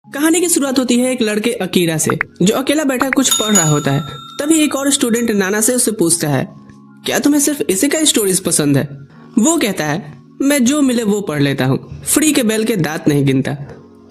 कहानी की शुरुआत होती है एक लड़के अकीरा से, जो अकेला बैठा कुछ पढ़ रहा होता है। तभी एक और स्टूडेंट नाना से उससे पूछता है, क्या तुम्हें सिर्फ इसी का स्टोरीज पसंद है? वो कहता है, मैं जो मिले वो पढ़ लेता हूँ, फ्री के बैल के दांत नहीं गिनता।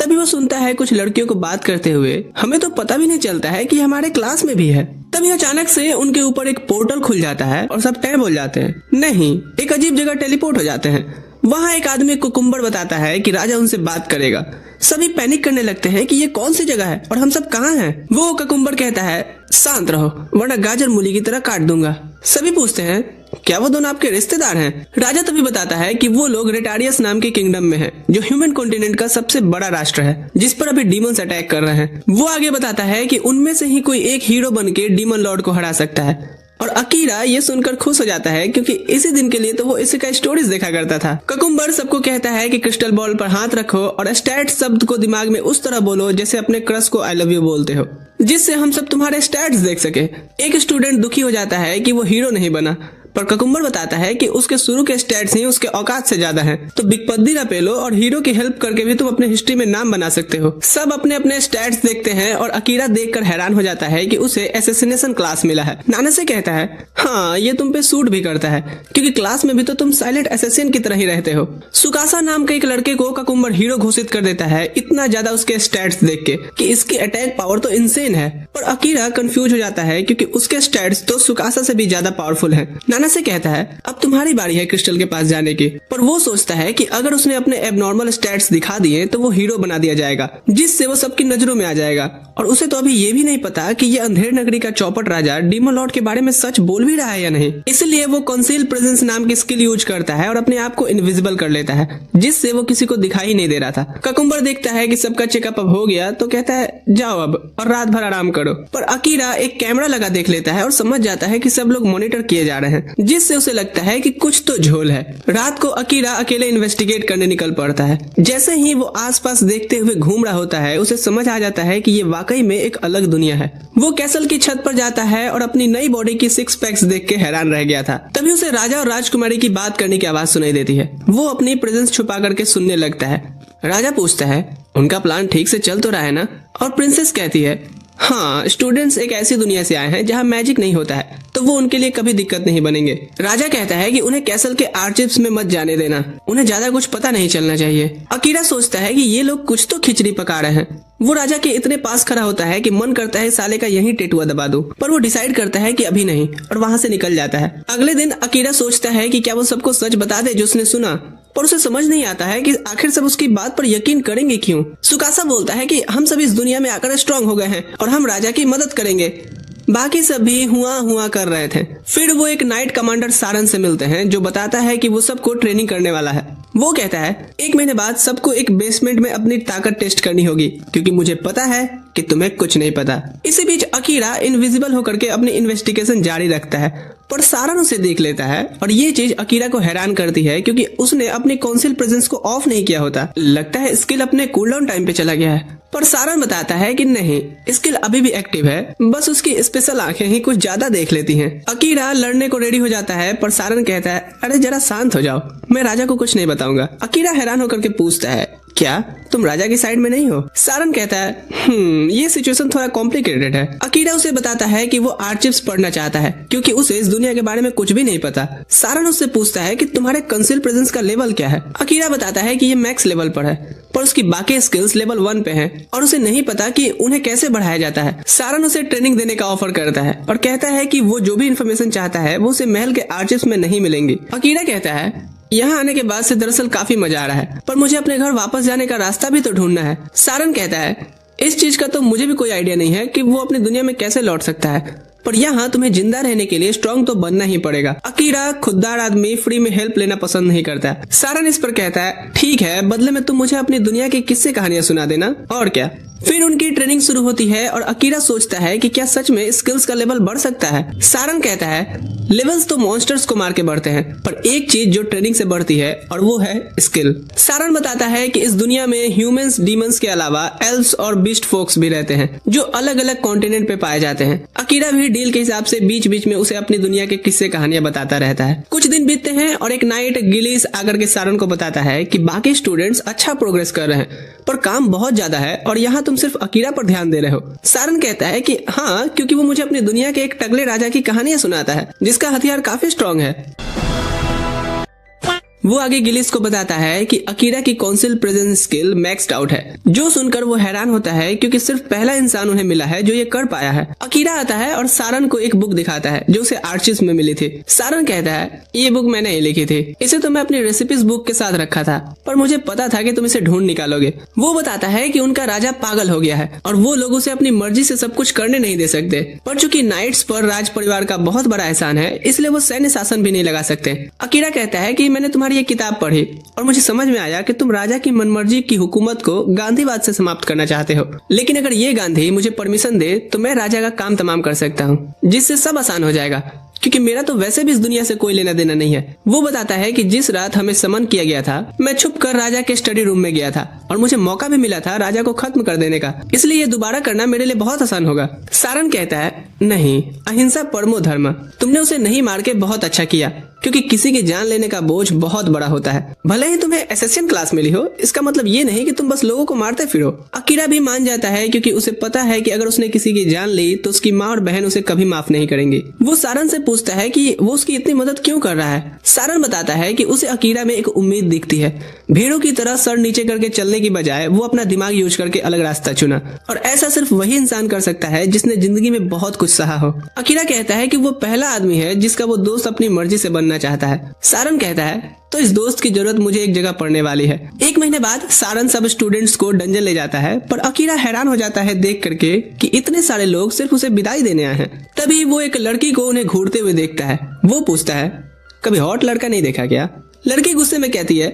तभी वो सुनता है कुछ लड़कियों को बात करते हुए, हमें तो पता भी नहीं चलता है कि हमारे क्लास में भी है। तभी अचानक से उनके ऊपर एक पोर्टल खुल जाता है और सब टैब हो जाते हैं। नहीं, एक अजीब जगह टेलीपोर्ट हो जाते हैं। वहाँ एक आदमी कुकुम्बर बताता है कि राजा उनसे बात करेगा। सभी पैनिक करने लगते हैं कि ये कौन सी जगह है और हम सब कहाँ हैं। वो कुकुम्बर कहता है, शांत रहो वरना गाजर मूली की तरह काट दूंगा। सभी पूछते हैं, क्या वो दोनों आपके रिश्तेदार हैं? राजा तभी बताता है कि वो लोग रेटारियस नाम के किंगडम में हैं, जो ह्यूमन कॉन्टिनेंट का सबसे बड़ा राष्ट्र है, जिस पर अभी डीमंस अटैक कर रहे हैं। वो आगे बताता है कि उनमें से ही कोई एक हीरो बन के डीमन लॉर्ड को हरा सकता है। और अकीरा ये सुनकर खुश हो जाता है, क्योंकि इसी दिन के लिए तो वो इसी का स्टोरीज देखा करता था। कुकुम्बर सबको कहता है कि क्रिस्टल बॉल पर हाथ रखो और स्टैट शब्द को दिमाग में उस तरह बोलो जैसे अपने क्रश को आई लव यू बोलते हो, जिससे हम सब तुम्हारे स्टैट्स देख सके। एक स्टूडेंट दुखी हो जाता है कि वो हीरो नहीं बना, पर कुकुम्बर बताता है कि उसके शुरू के स्टैट्स ही उसके औकात से ज्यादा हैं। तो बिगपद्दी ना पेलो और हीरो की हेल्प करके भी तुम अपने हिस्ट्री में नाम बना सकते हो। सब अपने अपने स्टैट्स देखते हैं और अकीरा देखकर हैरान हो जाता है कि उसे एसेसिनेशन क्लास मिला है। नाना से कहता है, हाँ ये तुम पे सूट भी करता है, क्योंकि क्लास में भी तो तुम साइलेंट एसेसिन की तरह ही रहते हो। सुकासा नाम के एक लड़के को कुकुम्बर हीरो घोषित कर देता है, इतना ज्यादा उसके स्टैट्स देख के कि इसकी अटैक पावर तो इनसेन है। पर अकीरा कंफ्यूज हो जाता है, क्योंकि उसके स्टैट्स तो सुकासा से भी ज्यादा पावरफुल है। नाना से कहता है, अब तुम्हारी बारी है क्रिस्टल के पास जाने की। पर वो सोचता है कि अगर उसने अपने एबनॉर्मल स्टैट्स दिखा दिए तो वो हीरो बना दिया जाएगा, जिससे वो सबकी नजरों में आ जाएगा। और उसे तो अभी ये भी नहीं पता कि ये अंधेर नगरी का चौपट राजा डीमन लॉर्ड के बारे में सच बोल भी रहा है या नहीं। इसलिए वो कंसील प्रेजेंस नाम की स्किल यूज करता है और अपने आप को इनविजिबल कर लेता है, जिससे वो किसी को दिखाई नहीं दे रहा था। कुकुम्बर देखता है कि सबका चेकअप अब हो गया तो कहता है, जाओ अब और रात भर आराम करो। पर अकीरा एक कैमरा लगा देख लेता है और समझ जाता है कि सब लोग मॉनिटर किए जा रहे हैं, जिससे उसे लगता है कि कुछ तो झोल है। रात को अकीरा अकेले इन्वेस्टिगेट करने निकल पड़ता है। जैसे ही वो आसपास देखते हुए घूम रहा होता है, उसे समझ आ जाता है कि ये वाकई में एक अलग दुनिया है। वो कैसल की छत पर जाता है और अपनी नई बॉडी की 6 पैक्स देख के हैरान रह गया था। तभी उसे राजा और राजकुमारी की बात करने की आवाज सुनाई देती है। वो अपनी प्रेजेंस छुपा करके सुनने लगता है। राजा पूछता है, उनका प्लान ठीक से चल तो रहा है ना? और प्रिंसेस कहती है, हाँ, स्टूडेंट्स एक ऐसी दुनिया से आए हैं जहाँ मैजिक नहीं होता है, तो वो उनके लिए कभी दिक्कत नहीं बनेंगे। राजा कहता है कि उन्हें कैसल के आर्चिप्स में मत जाने देना, उन्हें ज्यादा कुछ पता नहीं चलना चाहिए। अकीरा सोचता है कि ये लोग कुछ तो खिचड़ी पका रहे हैं। वो राजा के इतने पास खड़ा होता है कि मन करता है साले का यही टेटुआ दबा दूं, पर वो डिसाइड करता है कि अभी नहीं और वहाँ से निकल जाता है। अगले दिन अकीरा सोचता है कि क्या वो सबको सच बता दे जो उसने सुना, पर उसे समझ नहीं आता है कि आखिर सब उसकी बात पर यकीन करेंगे क्यों। सुकासा बोलता है कि हम सब इस दुनिया में आकर स्ट्रांग हो गए हैं और हम राजा की मदद करेंगे। बाकी सब भी हुआ हुआ कर रहे थे। फिर वो एक नाइट कमांडर सारन से मिलते हैं, जो बताता है कि वो सबको ट्रेनिंग करने वाला है। वो कहता है, 1 महीने बाद सबको एक बेसमेंट में अपनी ताकत टेस्ट करनी होगी, क्योंकि मुझे पता है कि तुम्हें कुछ नहीं पता। इसी बीच अकीरा इनविजिबल होकर के अपनी इन्वेस्टिगेशन जारी रखता है, पर सारन उसे देख लेता है और ये चीज अकीरा को हैरान करती है, क्योंकि उसने अपनी काउंसिल प्रेजेंस को ऑफ नहीं किया होता। लगता है स्किल अपने कूलडाउन टाइम पे चला गया है। पर सारन बताता है कि नहीं, स्किल अभी भी एक्टिव है, बस उसकी स्पेशल आंखें ही कुछ ज्यादा देख लेती हैं। अकीरा लड़ने को रेडी हो जाता है, पर सारन कहता है, अरे जरा शांत हो जाओ, मैं राजा को कुछ नहीं बताऊंगा। अकीरा हैरान होकर के पूछता है, क्या तुम राजा की साइड में नहीं हो? सारन कहता है, ये सिचुएशन थोड़ा कॉम्प्लिकेटेड है। अकीरा उसे बताता है कि वो आर्चिप्स पढ़ना चाहता है, क्योंकि उसे इस दुनिया के बारे में कुछ भी नहीं पता। सारन उससे पूछता है कि तुम्हारे कंसील प्रेजेंस का लेवल क्या है? अकीरा बताता है कि ये मैक्स लेवल पर है, पर उसकी बाकी स्किल्स लेवल 1 पे हैं और उसे नहीं पता कि उन्हें कैसे बढ़ाया जाता है। सारन उसे ट्रेनिंग देने का ऑफर करता है और कहता है कि वो जो भी इन्फॉर्मेशन चाहता है वो उसे महल के आर्चिप्स में नहीं मिलेंगी। अकीरा कहता है, यहाँ आने के बाद से दरअसल काफी मजा आ रहा है, पर मुझे अपने घर वापस जाने का रास्ता भी तो ढूंढना है। सारन कहता है, इस चीज का तो मुझे भी कोई आइडिया नहीं है कि वो अपनी दुनिया में कैसे लौट सकता है, पर यहाँ तुम्हें जिंदा रहने के लिए स्ट्रांग तो बनना ही पड़ेगा। अकीरा खुददार आदमी फ्री में हेल्प लेना पसंद नहीं करता। सारन इस पर कहता है, ठीक है, बदले में तुम मुझे अपनी दुनिया की किस्से कहानियां सुना देना, और क्या। फिर उनकी ट्रेनिंग शुरू होती है और अकीरा सोचता है कि क्या सच में स्किल्स का लेवल बढ़ सकता है। सारन कहता है, लेवल्स तो मॉन्स्टर्स को मार के बढ़ते हैं, पर एक चीज जो ट्रेनिंग से बढ़ती है और वो है स्किल। सारन बताता है कि इस दुनिया में ह्यूमंस, डीमंस के अलावा एल्व्स और बीस्ट फोक्स भी रहते हैं, जो अलग अलग कॉन्टिनेंट पे पाए जाते हैं। अकीरा भी भी डील के हिसाब से बीच बीच में उसे अपनी दुनिया के किस्से कहानियां बताता रहता है। कुछ दिन बीतते हैं और एक नाइट गिलीस आकर के सारन को बताता है कि बाकी स्टूडेंट्स अच्छा प्रोग्रेस कर रहे हैं पर काम बहुत ज्यादा है और यहाँ तुम सिर्फ अकीरा पर ध्यान दे रहे हो। सारन कहता है कि हाँ, क्योंकि वो मुझे अपनी दुनिया के एक टगले राजा की कहानियां सुनाता है जिसका हथियार काफी स्ट्रांग है। वो आगे गिलिस को बताता है कि अकीरा की council presence skill maxed out है, जो सुनकर वो हैरान होता है क्योंकि सिर्फ पहला इंसान उन्हें मिला है जो ये कर पाया है। अकीरा आता है और सारन को एक बुक दिखाता है जो उसे आर्चिस में मिली थी। सारन कहता है ये बुक मैंने ही लिखी थी, इसे तो मैं अपनी रेसिपीज बुक के साथ रखा था पर मुझे पता था कि तुम इसे ढूंढ निकालोगे। वो बताता है कि उनका राजा पागल हो गया है और वो लोग उसे अपनी मर्जी से सब कुछ करने नहीं दे सकते, पर चूंकि नाइट्स पर राज परिवार का बहुत बड़ा एहसान है इसलिए वो सैन्य शासन भी नहीं लगा सकते। अकीरा कहता है कि मैंने तुम्हारी ये किताब पढ़ी और मुझे समझ में आया कि तुम राजा की मनमर्जी की हुकूमत को गांधीवाद से समाप्त करना चाहते हो, लेकिन अगर ये गांधी मुझे परमिशन दे तो मैं राजा का काम तमाम कर सकता हूँ जिससे सब आसान हो जाएगा, क्योंकि मेरा तो वैसे भी इस दुनिया से कोई लेना देना नहीं है। वो बताता है कि जिस रात हमें समन किया गया था मैं छुप कर राजा के स्टडी रूम में गया था और मुझे मौका भी मिला था राजा को खत्म कर देने का, इसलिए ये दोबारा करना मेरे लिए बहुत आसान होगा। सारन कहता है नहीं, अहिंसा परमो धर्म, तुमने उसे नहीं मार के बहुत अच्छा किया क्योंकि किसी की जान लेने का बोझ बहुत बड़ा होता है। भले ही तुम्हें एसेसियन क्लास मिली हो, इसका मतलब ये नहीं कि तुम बस लोगों को मारते फिरो। अकीरा भी मान जाता है क्योंकि उसे पता है कि अगर उसने किसी की जान ली तो उसकी माँ और बहन उसे कभी माफ नहीं करेंगी। वो सारन से पूछता है कि वो उसकी इतनी मदद क्यों कर रहा है। सारन बताता है कि उसे अकीरा में एक उम्मीद दिखती है। भीड़ों की तरह सर नीचे करके चलने की बजाय वो अपना दिमाग यूज करके अलग रास्ता चुना और ऐसा सिर्फ वही इंसान कर सकता है जिसने जिंदगी में बहुत कुछ सहा हो। अकीरा कहता है कि वो पहला आदमी है जिसका वो दोस्त अपनी मर्जी से बनना चाहता है। सारन कहता है तो इस दोस्त की जरूरत मुझे एक जगह पड़ने वाली है। 1 महीने बाद सारन सब स्टूडेंट्स को डंजन ले जाता है, पर अकीरा हैरान हो जाता है देख करके कि इतने सारे लोग सिर्फ उसे विदाई देने आए हैं। तभी वो एक लड़की को उन्हें घूरते हुए देखता है। वो पूछता है कभी हॉट लड़का नहीं देखा क्या? लड़की गुस्से में कहती है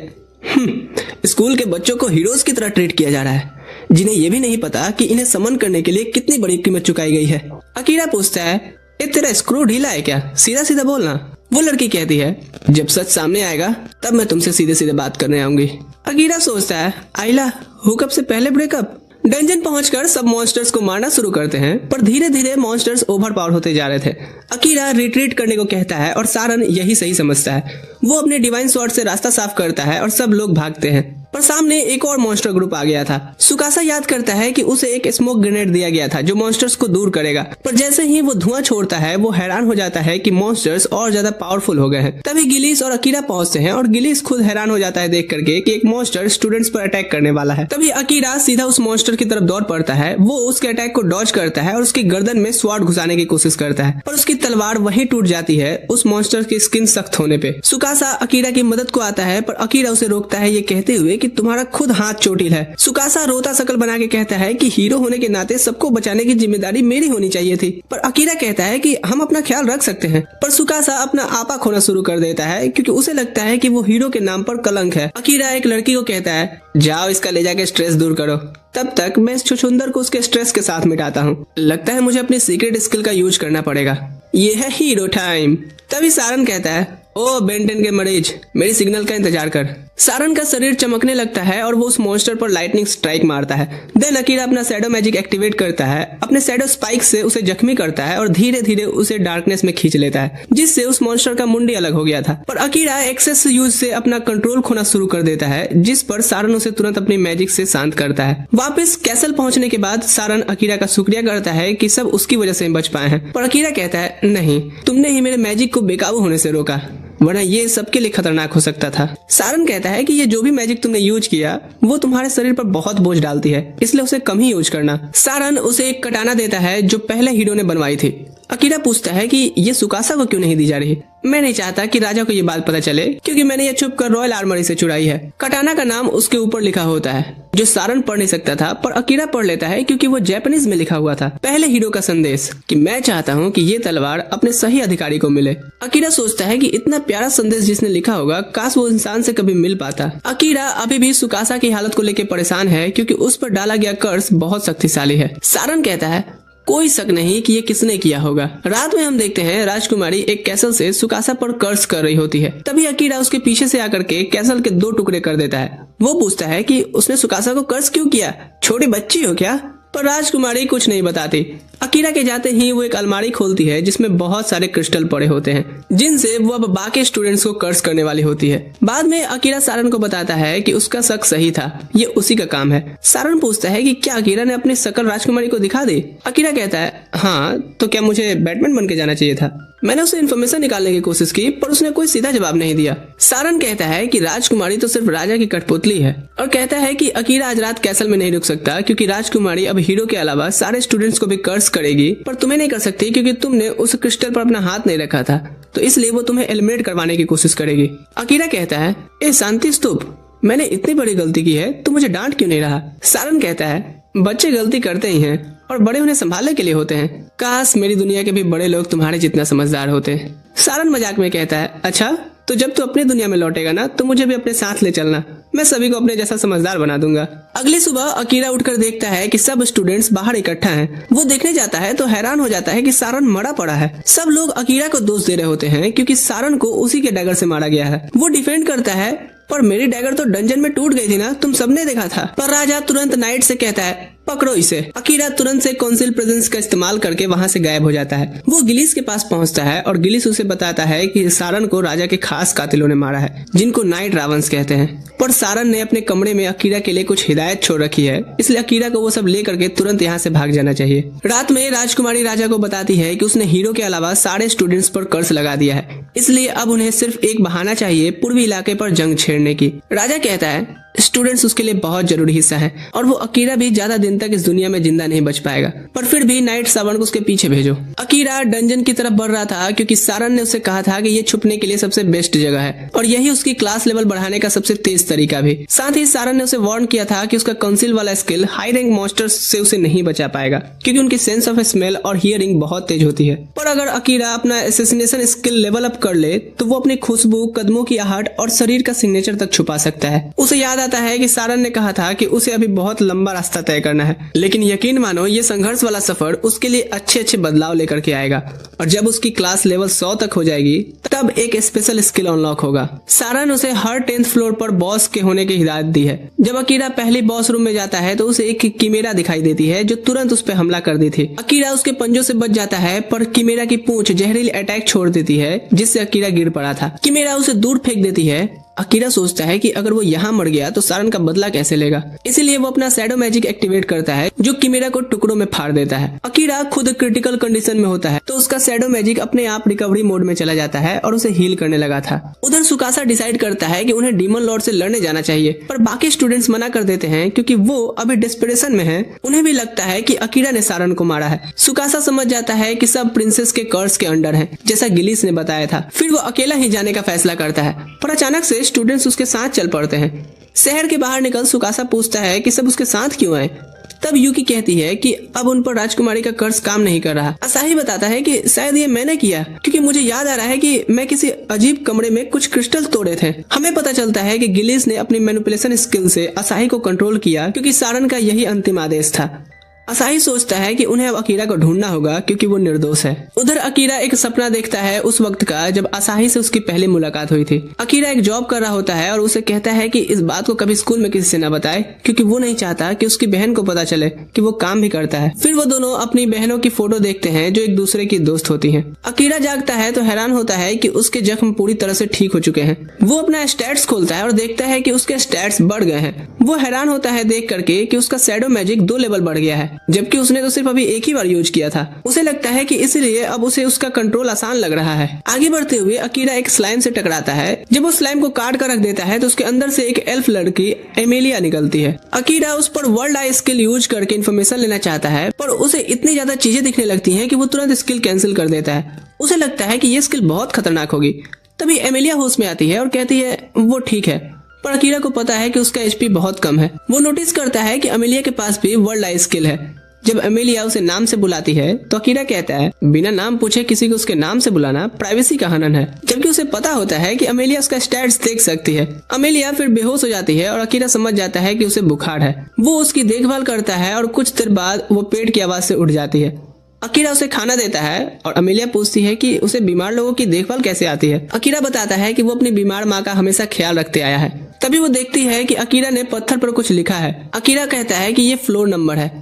स्कूल के बच्चों को हीरोज की तरह ट्रीट किया जा रहा है जिन्हें ये भी नहीं पता कि इन्हें समन करने के लिए कितनी बड़ी कीमत चुकाई गई है। अकीरा पूछता है तेरा स्क्रू ढीला है क्या? सीधा सीधा बोलना। वो लड़की कहती है जब सच सामने आएगा तब मैं तुमसे सीधे सीधे बात करने आऊंगी। अकीरा सोचता है आइला हुकअप से पहले ब्रेकअप। डंजन पहुंचकर सब मॉन्स्टर्स को मारना शुरू करते हैं, पर धीरे धीरे मॉन्स्टर्स ओवरपावर होते जा रहे थे। अकीरा रिट्रीट करने को कहता है और सारन यही सही समझता है। वो अपने डिवाइन स्वॉर्ड से रास्ता साफ करता है और सब लोग भागते हैं, पर सामने एक और मॉन्स्टर ग्रुप आ गया था। सुकासा याद करता है कि उसे एक स्मोक ग्रेनेड दिया गया था जो मॉन्स्टर्स को दूर करेगा, पर जैसे ही वो धुआं छोड़ता है वो हैरान हो जाता है कि मॉन्स्टर्स और ज्यादा पावरफुल हो गए हैं। तभी गिलीस और अकीरा पहुंचते हैं और गिलीस खुद हैरान हो जाता है देख करके कि एक मॉन्स्टर स्टूडेंट्स पर अटैक करने वाला है। तभी अकीरा सीधा उस मॉन्स्टर की तरफ दौड़ पड़ता है। वो उसके अटैक को डॉज करता है और उसकी गर्दन में स्वॉर्ड घुसाने की कोशिश करता है, पर उसकी तलवार वहीं टूट जाती है उस मॉन्स्टर की स्किन सख्त होने पे। सुकासा अकीरा की मदद को आता है, पर अकीरा उसे रोकता है ये कहते हुए कि तुम्हारा खुद हाथ चोटिल है। सुकासा रोता शकल बना के कहता है कि हीरो होने के नाते सबको बचाने की जिम्मेदारी मेरी होनी चाहिए थी, पर अकीरा कहता है कि हम अपना ख्याल रख सकते हैं। पर सुकासा अपना आपा खोना शुरू कर देता है क्योंकि उसे लगता है कि वो हीरो के नाम पर कलंक है। अकीरा एक लड़की को कहता है जाओ इसका ले जाके स्ट्रेस दूर करो, तब तक मैं इस छुछुंदर को उसके स्ट्रेस के साथ मिटाता हूँ। लगता है मुझे अपनी सीक्रेट स्किल का यूज करना पड़ेगा। ये है हीरो टाइम। तभी सारन कहता है ओ बेंटन के मरीज, मेरी सिग्नल का इंतजार कर। सारन का शरीर चमकने लगता है और वो उस मॉन्स्टर पर लाइटनिंग स्ट्राइक मारता है। देन अकीरा अपना शैडो मैजिक एक्टिवेट करता है, अपने शैडो स्पाइक से उसे जख्मी करता है और धीरे धीरे उसे डार्कनेस में खींच लेता है, जिससे उस मॉन्स्टर का मुंडी अलग हो गया था। पर अकीरा एक्सेस यूज से अपना कंट्रोल खोना शुरू कर देता है, जिस पर सारन उसे तुरंत अपनी मैजिक से शांत करता है। वापस कैसल पहुंचने के बाद सारन अकीरा का शुक्रिया करता है कि सब उसकी वजह से बच पाए हैं, पर अकीरा कहता है नहीं, तुमने ही मेरे मैजिक को बेकाबू होने से रोका, वरना ये सबके लिए खतरनाक हो सकता था। सारन कहता है कि ये जो भी मैजिक तुमने यूज किया वो तुम्हारे शरीर पर बहुत बोझ डालती है, इसलिए उसे कम ही यूज करना। सारन उसे एक कटाना देता है जो पहले हीरो ने बनवाई थी। अकीरा पूछता है कि ये सुकासा को क्यों नहीं दी जा रही। मैं नहीं चाहता कि राजा को ये बात पता चले क्योंकि मैंने ये छुप कर रॉयल आर्मरी से चुराई है। कटाना का नाम उसके ऊपर लिखा होता है जो सारन पढ़ नहीं सकता था, पर अकीरा पढ़ लेता है क्योंकि वो जापानीज में लिखा हुआ था। पहले हीरो का संदेश कि मैं चाहता हूँ कि ये तलवार अपने सही अधिकारी को मिले। अकीरा सोचता है कि इतना प्यारा संदेश जिसने लिखा होगा काश वो इंसान से कभी मिल पाता। अकीरा अभी भी सुकासा की हालत को लेकर परेशान है क्योंकि उस पर डाला गया कर्ज बहुत शक्तिशाली है। सारन कहता है कोई शक नहीं कि ये किसने किया होगा। रात में हम देखते हैं राजकुमारी एक कैसल से सुकासा पर कर्ज कर रही होती है। तभी अकीरा उसके पीछे से आकर के कैसल के 2 टुकड़े कर देता है। वो पूछता है कि उसने सुकासा को कर्ज क्यों किया, छोटी बच्ची हो क्या? पर राजकुमारी कुछ नहीं बताती। अकीरा के जाते ही वो एक अलमारी खोलती है जिसमें बहुत सारे क्रिस्टल पड़े होते हैं जिनसे वो अब बाकी स्टूडेंट्स को कर्स करने वाली होती है। बाद में अकीरा सारन को बताता है कि उसका शक सही था, ये उसी का काम है। सारन पूछता है कि क्या अकीरा ने अपनी शकल राजकुमारी को दिखा दी। अकीरा कहता है हाँ, तो क्या मुझे बैटमैन बन के जाना चाहिए था? मैंने उसे इन्फॉर्मेशन निकालने की कोशिश की पर उसने कोई सीधा जवाब नहीं दिया। सारन कहता है कि राजकुमारी तो सिर्फ राजा की कठपुतली है और कहता है कि अकीरा आज रात कैसल में नहीं रुक सकता क्योंकि राजकुमारी अब हीरो के अलावा सारे स्टूडेंट्स को भी कर्स करेगी, पर तुम्हें नहीं कर सकती क्योंकि तुमने उस क्रिस्टल पर अपना हाथ नहीं रखा था, तो इसलिए वो तुम्हें एलिमिनेट करवाने की कोशिश करेगी। अकीरा कहता है ए शांति स्तूप, मैंने इतनी बड़ी गलती की है, तू मुझे डांट क्यों नहीं रहा? सारन कहता है बच्चे गलती करते ही हैं और बड़े उन्हें संभालने के लिए होते हैं। काश मेरी दुनिया के भी बड़े लोग तुम्हारे जितना समझदार होते। सारन मजाक में कहता है अच्छा, तो जब तू अपनी दुनिया में लौटेगा ना तो मुझे भी अपने साथ ले चलना, मैं सभी को अपने जैसा समझदार बना दूंगा। अगली सुबह अकीरा उठकर देखता है कि सब स्टूडेंट्स बाहर इकट्ठा हैं। वो देखने जाता है तो हैरान हो जाता है कि सारन मरा पड़ा है। सब लोग अकीरा को दोष दे रहे होते हैं क्योंकि सारन को उसी के डैगर से मारा गया है। वो डिफेंड करता है पर मेरी डैगर तो डंजन में टूट गई थी ना, तुम सबने देखा था। पर राजा तुरंत नाइट से कहता है पकड़ो इसे। अकीरा तुरंत से काउंसिल प्रेजेंस का इस्तेमाल करके वहां से गायब हो जाता है। वो गिलिस के पास पहुंचता है और गिलिस उसे बताता है कि सारन को राजा के खास कातिलों ने मारा है जिनको नाइट रावंस कहते हैं। पर सारन ने अपने कमरे में अकीरा के लिए कुछ हिदायत छोड़ रखी है, इसलिए अकीरा को वो सब लेकर के तुरंत यहाँ से भाग जाना चाहिए। रात में राजकुमारी राजा को बताती है कि उसने हीरो के अलावा सारे स्टूडेंट्स पर कर्ज लगा दिया है, इसलिए अब उन्हें सिर्फ एक बहाना चाहिए पूर्वी इलाके पर जंग छेड़ने की। राजा कहता है स्टूडेंट्स उसके लिए बहुत जरूरी हिस्सा है और वो अकीरा भी ज्यादा दिन तक इस दुनिया में जिंदा नहीं बच पाएगा, पर फिर भी नाइट सावन को उसके पीछे भेजो। अकीरा डंजन की तरफ बढ़ रहा था क्योंकि सारन ने उसे कहा था कि ये छुपने के लिए सबसे बेस्ट जगह है और यही उसकी क्लास लेवल बढ़ाने का सबसे तेज तरीका भी। साथ ही सारन ने उसे वार्न किया था कि उसका काउंसिल वाला स्किल हाई रैंक मॉन्स्टर्स से उसे नहीं बचा पाएगा क्योंकि उनकी सेंस ऑफ स्मेल और हियरिंग बहुत तेज होती है। पर अगर अकीरा अपना एसेसिनेशन स्किल लेवल अप कर ले तो वो अपनी खुशबू, कदमों की आहट और शरीर का सिग्नेचर तक छुपा सकता है। उसे याद आता है कि सारन ने कहा था कि उसे अभी बहुत लंबा रास्ता तय करना है, लेकिन यकीन मानो ये संघर्ष वाला सफर उसके लिए अच्छे अच्छे बदलाव लेकर के आएगा और जब उसकी क्लास लेवल 100 तक हो जाएगी तब एक स्पेशल स्किल अनलॉक होगा। सारन उसे हर 10th फ्लोर पर बॉस के होने की हिदायत दी है। जब अकीरा पहली बॉस रूम में जाता है तो उसे एक किमेरा दिखाई देती है जो तुरंत उस पर हमला कर दी थी। अकीरा उसके पंजों से बच जाता है पर किमेरा की पूंछ जहरीली अटैक छोड़ देती है जिससे अकीरा गिर पड़ा था। किमेरा उसे दूर फेंक देती है। अकीरा सोचता है कि अगर वो यहाँ मर गया तो सारन का बदला कैसे लेगा, इसीलिए वो अपना शैडो मैजिक एक्टिवेट करता है जो किमेरा को टुकड़ों में फाड़ देता है। अकीरा खुद क्रिटिकल कंडीशन में होता है तो उसका शैडो मैजिक अपने आप रिकवरी मोड में चला जाता है और उसे हील करने लगा था। उधर सुकासा डिसाइड करता है कि उन्हें डीमन लॉर्ड से लड़ने जाना चाहिए, पर बाकी स्टूडेंट्स मना कर देते हैं क्योंकि वो अभी डिस्परेशन में है। उन्हें भी लगता है कि अकीरा ने सारन को मारा है। सुकासा समझ जाता है कि सब प्रिंसेस के कर्स के अंडर है जैसा गिलिस ने बताया था। फिर वो अकेला ही जाने का फैसला करता है, पर अचानक से स्टूडेंट्स उसके साथ चल पड़ते हैं। शहर के बाहर निकल सुकासा पूछता है कि सब उसके साथ क्यों आए। तब यूकी कहती है कि अब उन पर राजकुमारी का कर्ज काम नहीं कर रहा। असाही बताता है कि शायद ये मैंने किया क्योंकि मुझे याद आ रहा है कि मैं किसी अजीब कमरे में कुछ क्रिस्टल तोड़े थे। हमें पता चलता है कि गिलिस ने अपनी मैनिपुलेशन स्किल से असाही को कंट्रोल किया क्योंकि सारन का यही अंतिम आदेश था। असाही सोचता है कि उन्हें अब अकीरा को ढूंढना होगा क्योंकि वो निर्दोष है। उधर अकीरा एक सपना देखता है उस वक्त का जब असाही से उसकी पहली मुलाकात हुई थी। अकीरा एक जॉब कर रहा होता है और उसे कहता है कि इस बात को कभी स्कूल में किसी से न बताए क्योंकि वो नहीं चाहता कि उसकी बहन को पता चले कि वो काम भी करता है। फिर वो दोनों अपनी बहनों की फोटो देखते हैं जो एक दूसरे की दोस्त होती है। अकीरा जागता है तो हैरान होता है कि उसके जख्म पूरी तरह से ठीक हो चुके हैं। वो अपना स्टैट्स खोलता है और देखता है कि उसके स्टैट्स बढ़ गए हैं। वो हैरान होता है देख करके कि उसका शैडो मैजिक 2 लेवल बढ़ गया है, जबकि उसने तो सिर्फ अभी एक ही बार यूज किया था। उसे लगता है कि इसलिए अब उसे उसका कंट्रोल आसान लग रहा है। आगे बढ़ते हुए अकीरा एक स्लाइम से टकराता है। जब वो स्लाइम को काट कर रख देता है तो उसके अंदर से एक एल्फ लड़की एमेलिया निकलती है। अकीरा उस पर वर्ल्ड आई स्किल यूज करके इन्फॉर्मेशन लेना चाहता है, पर उसे इतनी ज्यादा चीजें दिखने लगती हैं कि वो तुरंत स्किल कैंसिल कर देता है। उसे लगता है कि ये स्किल बहुत खतरनाक होगी। तभी एमेलिया होश में आती है और कहती है वो ठीक है, पर अकीरा को पता है कि उसका एचपी बहुत कम है। वो नोटिस करता है कि एमेलिया के पास भी वर्ल्ड आई स्किल है। जब एमेलिया उसे नाम से बुलाती है तो अकीरा कहता है बिना नाम पूछे किसी को उसके नाम से बुलाना प्राइवेसी का हनन है, जबकि उसे पता होता है कि एमेलिया उसका स्टैट्स देख सकती है। एमेलिया फिर बेहोश हो जाती है और अकीरा समझ जाता है कि उसे बुखार है। वो उसकी देखभाल करता है और कुछ देर बाद वो पेट की आवाज से उठ जाती है। अकीरा उसे खाना देता है और एमेलिया पूछती है कि उसे बीमार लोगों की देखभाल कैसे आती है। अकीरा बताता है कि वो अपनी बीमार माँ का हमेशा ख्याल रखते आया है। तभी वो देखती है कि अकीरा ने पत्थर पर कुछ लिखा है। अकीरा कहता है कि ये फ्लोर नंबर है।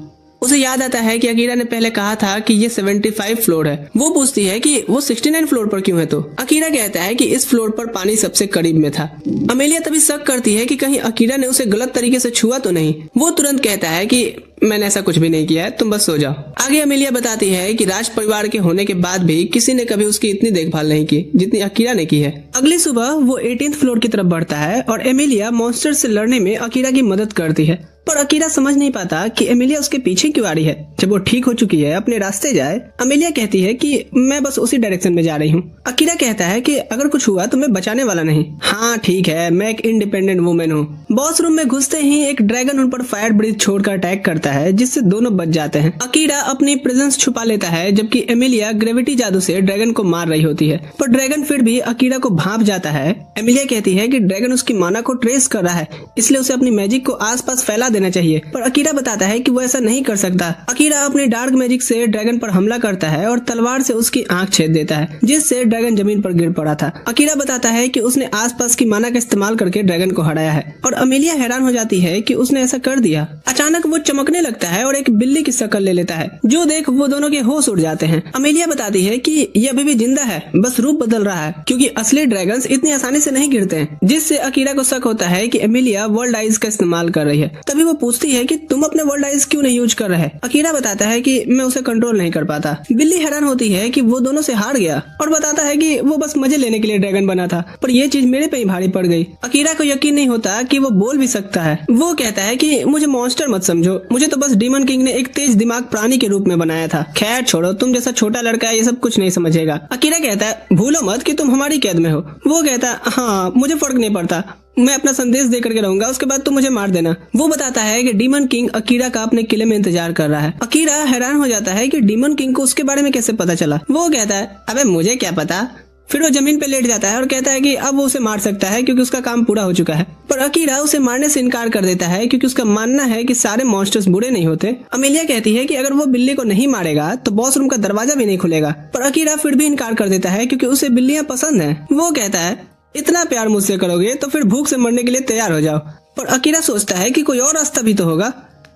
उसे याद आता है कि अकीरा ने पहले कहा था कि ये 75 फ्लोर है। वो पूछती है कि वो 69 फ्लोर पर क्यों है। तो अकीरा कहता है कि इस फ्लोर पर पानी सबसे करीब में था। अमेलिया तभी शक करती है कि कहीं अकीरा ने उसे गलत तरीके से छुआ तो नहीं। वो तुरंत कहता है कि मैंने ऐसा कुछ भी नहीं किया है, तुम बस सो जाओ। आगे अमेलिया बताती है कि राज परिवार के होने के बाद भी किसी ने कभी उसकी इतनी देखभाल नहीं की जितनी अकीरा ने की है। अगली सुबह वो 18th फ्लोर की तरफ बढ़ता है और एमिलिया मॉन्स्टर से लड़ने में अकीरा की मदद करती है, पर अकीरा समझ नहीं पाता कि एमिलिया उसके पीछे क्यों आ रही है। जब वो ठीक हो चुकी है, अपने रास्ते जाए, अमेलिया कहती है कि मैं बस उसी डायरेक्शन में जा रही हूँ। अकीरा कहता है कि अगर कुछ हुआ तो मैं बचाने वाला नहीं। हाँ ठीक है, मैं एक इंडिपेंडेंट वुमेन हूँ। बॉस रूम में घुसते ही एक ड्रैगन उन पर फायर ब्रीथ छोड़कर अटैक करता है, जिससे दोनों बच जाते हैं। अकीरा अपनी प्रेजेंस छुपा लेता है, जबकि एमिलिया ग्रेविटी जादू से ड्रैगन को मार रही होती है, पर ड्रैगन फिर भी अकीरा को भांप जाता है। एमिलिया कहती है कि ड्रैगन उसकी माना को ट्रेस कर रहा है, इसलिए उसे अपनी मैजिक को आसपास फैला देना चाहिए, पर अकीरा बताता है कि वो ऐसा नहीं कर सकता। अकीरा अपने डार्क मैजिक से ड्रैगन पर हमला करता है और तलवार से उसकी आंख छेद देता है, जिससे ड्रैगन जमीन पर गिर पड़ा था। अकीरा बताता है कि उसने आसपास की माना का इस्तेमाल करके ड्रैगन को हराया है, और अमेलिया हैरान हो जाती है कि उसने ऐसा कर दिया। अचानक वो चमकने लगता है और एक बिल्ली की शक्ल ले लेता है, जो देख वो दोनों के होश उड़ जाते हैं। अमेलिया बताती है कि ये अभी भी जिंदा है, बस रूप बदल रहा है, क्योंकि असली ड्रैगन्स इतनी आसानी से नहीं गिरते हैं, जिससे अकीरा को शक होता है कि एमिलिया वर्ल्ड आइज का इस्तेमाल कर रही है। तभी वो पूछती है कि तुम अपने वर्ल्ड आइज क्यों नहीं यूज कर रहे। अकीरा बताता है कि मैं उसे कंट्रोल नहीं कर पाता। बिल्ली हैरान होती है कि वो दोनों से हार गया और बताता है कि वो बस मजे लेने के लिए ड्रैगन बना था, पर ये चीज मेरे पे ही भारी पड़ गई। अकीरा को यकीन नहीं होता कि वो बोल भी सकता है। वो कहता है कि मुझे मॉन्स्टर मत समझो, मुझे तो बस डीमन किंग ने एक तेज दिमाग प्राणी के रूप में बनाया था। खैर छोड़ो, तुम जैसा छोटा लड़का है ये सब कुछ नहीं समझेगा। अकीरा कहता है भूलो मत कि तुम हमारी कैद में हो। वो कहता है हाँ मुझे फर्क नहीं पड़ता, मैं अपना संदेश दे करके रहूंगा, उसके बाद तुम मुझे मार देना। वो बताता है कि डीमन किंग अकीरा का अपने किले में इंतजार कर रहा है। अकीरा हैरान हो जाता है कि डीमन किंग को उसके बारे में कैसे पता चला। वो कहता है अबे मुझे क्या पता। फिर वो जमीन पे लेट जाता है और कहता है कि अब वो उसे मार सकता है क्योंकि उसका काम पूरा हो चुका है, पर अकीरा उसे मारने से इनकार कर देता है क्योंकि उसका मानना है कि सारे मॉन्स्टर्स बुरे नहीं होते। अमेलिया कहती है कि अगर वो बिल्ली को नहीं मारेगा तो बॉस रूम का दरवाजा भी नहीं खुलेगा, पर अकीरा फिर भी इनकार कर देता है क्योंकि उसे बिल्लियां पसंद है। वो कहता है इतना प्यार मुझसे करोगे तो फिर भूख से मरने के लिए तैयार हो जाओ, पर अकीरा सोचता है कि कोई और रास्ता भी तो होगा।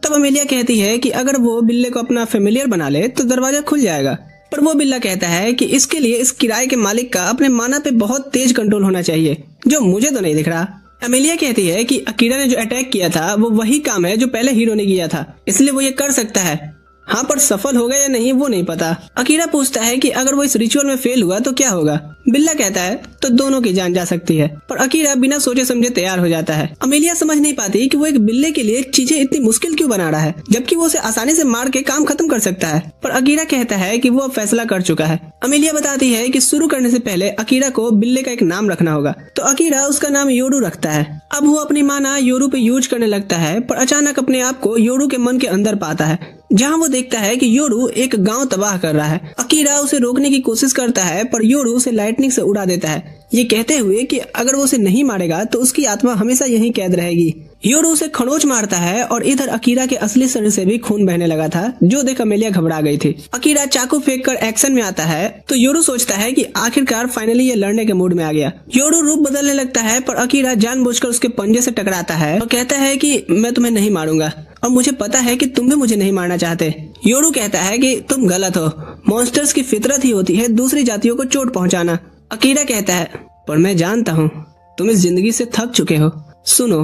तब अमेलिया कहती है कि अगर वो बिल्ले को अपना फेमिलियर बना ले तो दरवाजा खुल जाएगा, पर वो बिल्ला कहता है कि इसके लिए इस किराए के मालिक का अपने माना पे बहुत तेज कंट्रोल होना चाहिए, जो मुझे तो नहीं दिख रहा। अमेलिया कहती है कि अकीरा ने जो अटैक किया था वो वही काम है जो पहले हीरो ने किया था, इसलिए वो ये कर सकता है। हाँ, पर सफल होगा या नहीं वो नहीं पता। अकीरा पूछता है कि अगर वो इस रिचुअल में फेल हुआ तो क्या होगा। बिल्ला कहता है तो दोनों की जान जा सकती है, पर अकीरा बिना सोचे समझे तैयार हो जाता है। अमेलिया समझ नहीं पाती कि वो एक बिल्ले के लिए चीजें इतनी मुश्किल क्यों बना रहा है, जबकि वो उसे आसानी से मार के काम खत्म कर सकता है। पर अकीरा कहता है कि वो अब फैसला कर चुका है। अमेलिया बताती है कि शुरू करने से पहले अकीरा को बिल्ले का एक नाम रखना होगा, तो अकीरा उसका नाम योरू रखता है। अब वो अपनी माना योरू पे यूज करने लगता है, पर अचानक अपने आप को योरू के मन के अंदर पाता है, जहाँ वो देखता है कि योरू एक गांव तबाह कर रहा है। अकीरा उसे रोकने की कोशिश करता है, पर योरू उसे लाइटनिंग से उड़ा देता है, ये कहते हुए कि अगर वो उसे नहीं मारेगा तो उसकी आत्मा हमेशा यहीं कैद रहेगी। योरू उसे खरोंच मारता है और इधर अकीरा के असली शरीर से भी खून बहने लगा था, जो देख अमेलिया घबरा गई थी। अकीरा चाकू फेंक कर एक्शन में आता है तो योरू सोचता है कि आखिरकार फाइनली ये लड़ने के मूड में आ गया। योरू रूप बदलने लगता है, पर अकीरा जानबूझकर उसके पंजे से टकराता है और कहता है कि मैं तुम्हें नहीं मारूंगा और मुझे पता है कि तुम भी मुझे नहीं मारना चाहते। योरू कहता है कि तुम गलत हो, मॉन्स्टर्स की फितरत ही होती है दूसरी जातियों को चोट पहुंचाना। अकीरा कहता है पर मैं जानता हूँ तुम इस जिंदगी से थक चुके हो। सुनो,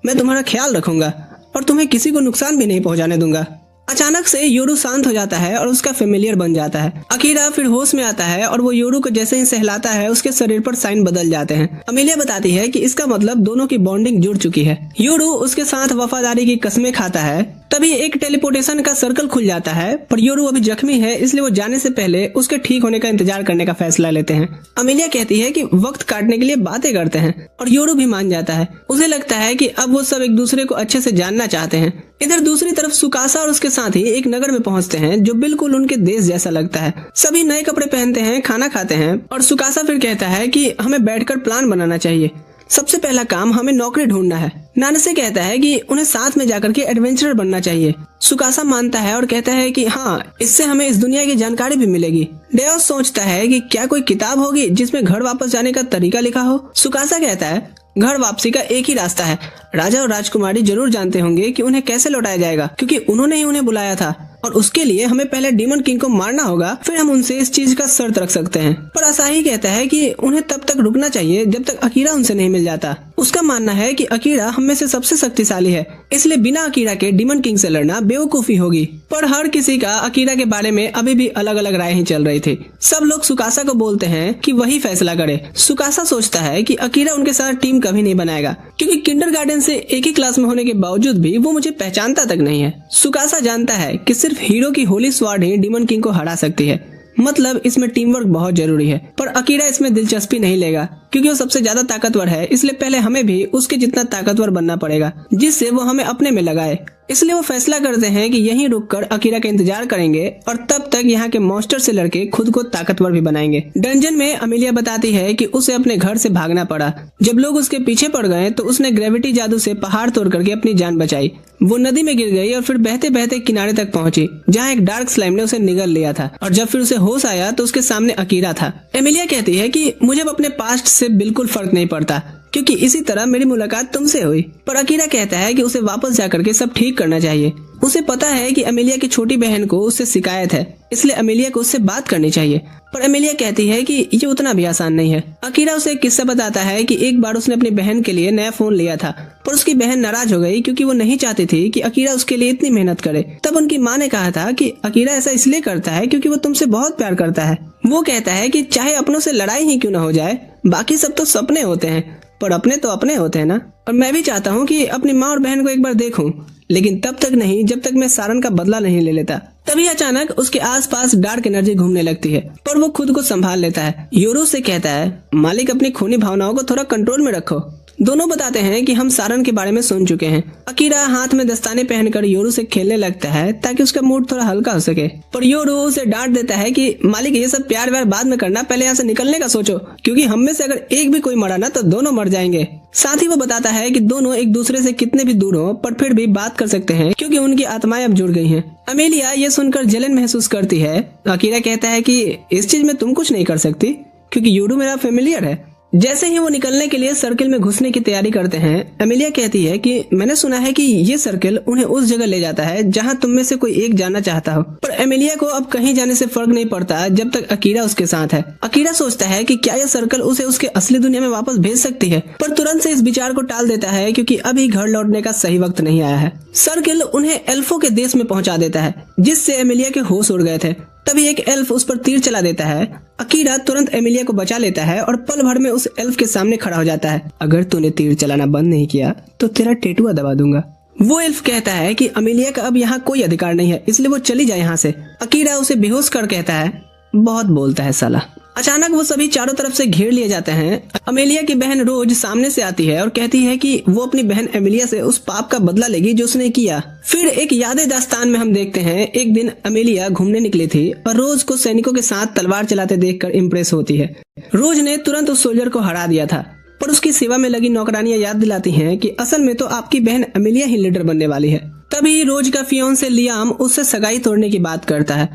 मैं तुम्हारा ख्याल रखूंगा और तुम्हें किसी को नुकसान भी नहीं पहुंचाने दूंगा। अचानक से योरू शांत हो जाता है और उसका फेमिलियर बन जाता है। अकीरा फिर होश में आता है और वो योरू को जैसे ही सहलाता है उसके शरीर पर साइन बदल जाते हैं। अमेलिया बताती है कि इसका मतलब दोनों की बॉन्डिंग जुड़ चुकी है। योरू उसके साथ वफादारी की कस्में खाता है। तभी एक टेलीपोर्टेशन का सर्कल खुल जाता है, पर योरू अभी जख्मी है, इसलिए वो जाने से पहले उसके ठीक होने का इंतजार करने का फैसला लेते हैं। अमेलिया कहती है कि वक्त काटने के लिए बातें करते हैं और योरू भी मान जाता है। उसे लगता है कि अब वो सब एक दूसरे को अच्छे से जानना चाहते हैं। इधर दूसरी तरफ सुकासा और उसके साथी एक नगर में पहुंचते हैं जो बिल्कुल उनके देश जैसा लगता है। सभी नए कपड़े पहनते हैं, खाना खाते हैं और सुकासा फिर कहता है कि हमें बैठकर प्लान बनाना चाहिए। सबसे पहला काम हमें नौकरी ढूंढना है। नानसे कहता है कि उन्हें साथ में जाकर के एडवेंचरर बनना चाहिए। सुकासा मानता है और कहता है कि हाँ, इससे हमें इस दुनिया की जानकारी भी मिलेगी। डेओस सोचता है कि क्या कोई किताब होगी जिसमें घर वापस जाने का तरीका लिखा हो। सुकासा कहता है घर वापसी का एक ही रास्ता है, राजा और राजकुमारी जरूर जानते होंगे कि उन्हें कैसे लौटाया जाएगा, क्योंकि उन्होंने ही उन्हें बुलाया था और उसके लिए हमें पहले डीमन किंग को मारना होगा, फिर हम उनसे इस चीज का शर्त रख सकते हैं। पर असाही कहता है कि उन्हें तब तक रुकना चाहिए जब तक अकीरा उनसे नहीं मिल जाता। उसका मानना है कि अकीरा हम में से सबसे शक्तिशाली है, इसलिए बिना अकीरा के डीमन किंग से लड़ना बेवकूफी होगी। पर हर किसी का अकीरा के बारे में अभी भी अलग अलग राय ही चल रही थी। सब लोग सुकासा को बोलते हैं कि वही फैसला करे। सुकासा सोचता है कि अकीरा उनके साथ टीम कभी नहीं बनाएगा, क्योंकि किंडरगार्टन से एक ही क्लास में होने के बावजूद भी वो मुझे पहचानता तक नहीं है। सुकासा जानता है कि सिर्फ हीरो की होली स्वॉर्ड ही डीमन किंग को हरा सकती है, मतलब इसमें टीम वर्क बहुत जरूरी है। पर अकीरा इसमें दिलचस्पी नहीं लेगा, क्योंकि वो सबसे ज्यादा ताकतवर है, इसलिए पहले हमें भी उसके जितना ताकतवर बनना पड़ेगा जिससे वो हमें अपने में लगाए। इसलिए वो फैसला करते हैं कि यहीं रुककर अकीरा का इंतजार करेंगे और तब तक यहाँ के मॉन्स्टर से लड़के खुद को ताकतवर भी बनाएंगे। डंजन में अमेलिया बताती है कि उसे अपने घर से भागना पड़ा। जब लोग उसके पीछे पड़ गए तो उसने ग्रेविटी जादू से पहाड़ तोड़ करके अपनी जान बचाई। वो नदी में गिर गई और फिर बहते बहते किनारे तक पहुंची, जहाँ एक डार्क स्लाइम ने उसे निगल लिया था। और जब फिर उसे होश आया तो उसके सामने अकीरा था। एमिलिया कहती है कि मुझे अब अपने पास्ट से बिल्कुल फर्क नहीं पड़ता, क्योंकि इसी तरह मेरी मुलाकात तुमसे हुई। पर अकीरा कहता है कि उसे वापस जाकर के सब ठीक करना चाहिए। उसे पता है कि अमेलिया की छोटी बहन को उससे शिकायत है, इसलिए अमेलिया को उससे बात करनी चाहिए। पर अमेलिया कहती है कि ये उतना भी आसान नहीं है। अकीरा उसे एक किस्सा बताता है कि एक बार उसने अपनी बहन के लिए नया फोन लिया था, पर उसकी बहन नाराज हो गई क्योंकि वो नहीं चाहती थी कि अकीरा उसके लिए इतनी मेहनत करे। तब उनकी माँ ने कहा था कि अकीरा ऐसा इसलिए करता है क्योंकि वो तुमसे बहुत प्यार करता है। वो कहता है कि चाहे अपनों से लड़ाई ही क्यों न हो जाए, बाकी सब तो सपने होते हैं, पर अपने तो अपने होते हैं ना। और मैं भी चाहता हूँ कि अपनी माँ और बहन को एक बार देखूं, लेकिन तब तक नहीं जब तक मैं सारन का बदला नहीं ले लेता। तभी अचानक उसके आसपास डार्क एनर्जी घूमने लगती है, पर वो खुद को संभाल लेता है। योरू से कहता है, मालिक अपनी खूनी भावनाओं को थोड़ा कंट्रोल में रखो। दोनों बताते हैं कि हम सारन के बारे में सुन चुके हैं। अकीरा हाथ में दस्ताने पहनकर योरू से खेलने लगता है ताकि उसका मूड थोड़ा हल्का हो सके, पर योरू उसे डांट देता है कि मालिक ये सब प्यार व्यार बाद में करना, पहले यहाँ से निकलने का सोचो, क्योंकि हम में से अगर एक भी कोई मरा ना तो दोनों मर जाएंगे। साथ ही वो बताता है कि दोनों एक दूसरे से कितने भी दूर हो पर फिर भी बात कर सकते हैं, क्योंकि उनकी आत्माएं अब जुड़ गई हैं। अमेलिया ये सुनकर जलन महसूस करती है। अकीरा कहता है कि इस चीज में तुम कुछ नहीं कर सकती, क्योंकि योरू मेरा फेमिलियर है। जैसे ही वो निकलने के लिए सर्किल में घुसने की तैयारी करते हैं, अमेलिया कहती है कि मैंने सुना है कि ये सर्किल उन्हें उस जगह ले जाता है जहां तुम में से कोई एक जाना चाहता हो। पर अमेलिया को अब कहीं जाने से फर्क नहीं पड़ता जब तक अकीरा उसके साथ है। अकीरा सोचता है कि क्या यह सर्किल उसे उसके असली दुनिया में वापस भेज सकती है, पर तुरंत से इस विचार को टाल देता है क्योंकि अभी घर लौटने का सही वक्त नहीं आया है। सर्किल उन्हें एल्फों के देश में पहुंचा देता है, जिससे अमेलिया के होश उड़ गए थे। तभी एक एल्फ उस पर तीर चला देता है। अकीरा तुरंत एमिलिया को बचा लेता है और पल भर में उस एल्फ के सामने खड़ा हो जाता है। अगर तूने तीर चलाना बंद नहीं किया तो तेरा टेटुआ दबा दूंगा। वो एल्फ कहता है कि अमेलिया का अब यहाँ कोई अधिकार नहीं है, इसलिए वो चली जाए यहाँ से। अकीरा उसे बेहोश कर कहता है, बहुत बोलता है साला। अचानक वो सभी चारों तरफ से घेर लिए जाते हैं। अमेलिया की बहन रोज सामने से आती है और कहती है कि वो अपनी बहन एमिलिया से उस पाप का बदला लेगी जो उसने किया। फिर एक यादे दास्तान में हम देखते हैं, एक दिन अमेलिया घूमने निकली थी और रोज को सैनिकों के साथ तलवार चलाते देखकर इम्प्रेस होती है। रोज ने तुरंत उस सोल्जर को हरा दिया था, पर उसकी सेवा में लगी नौकरानियां याद दिलाती हैं कि असल में तो आपकी बहन अमेलिया ही लीडर बनने वाली है। तभी रोज का फियोंसे लियाम उससे सगाई तोड़ने की बात करता है।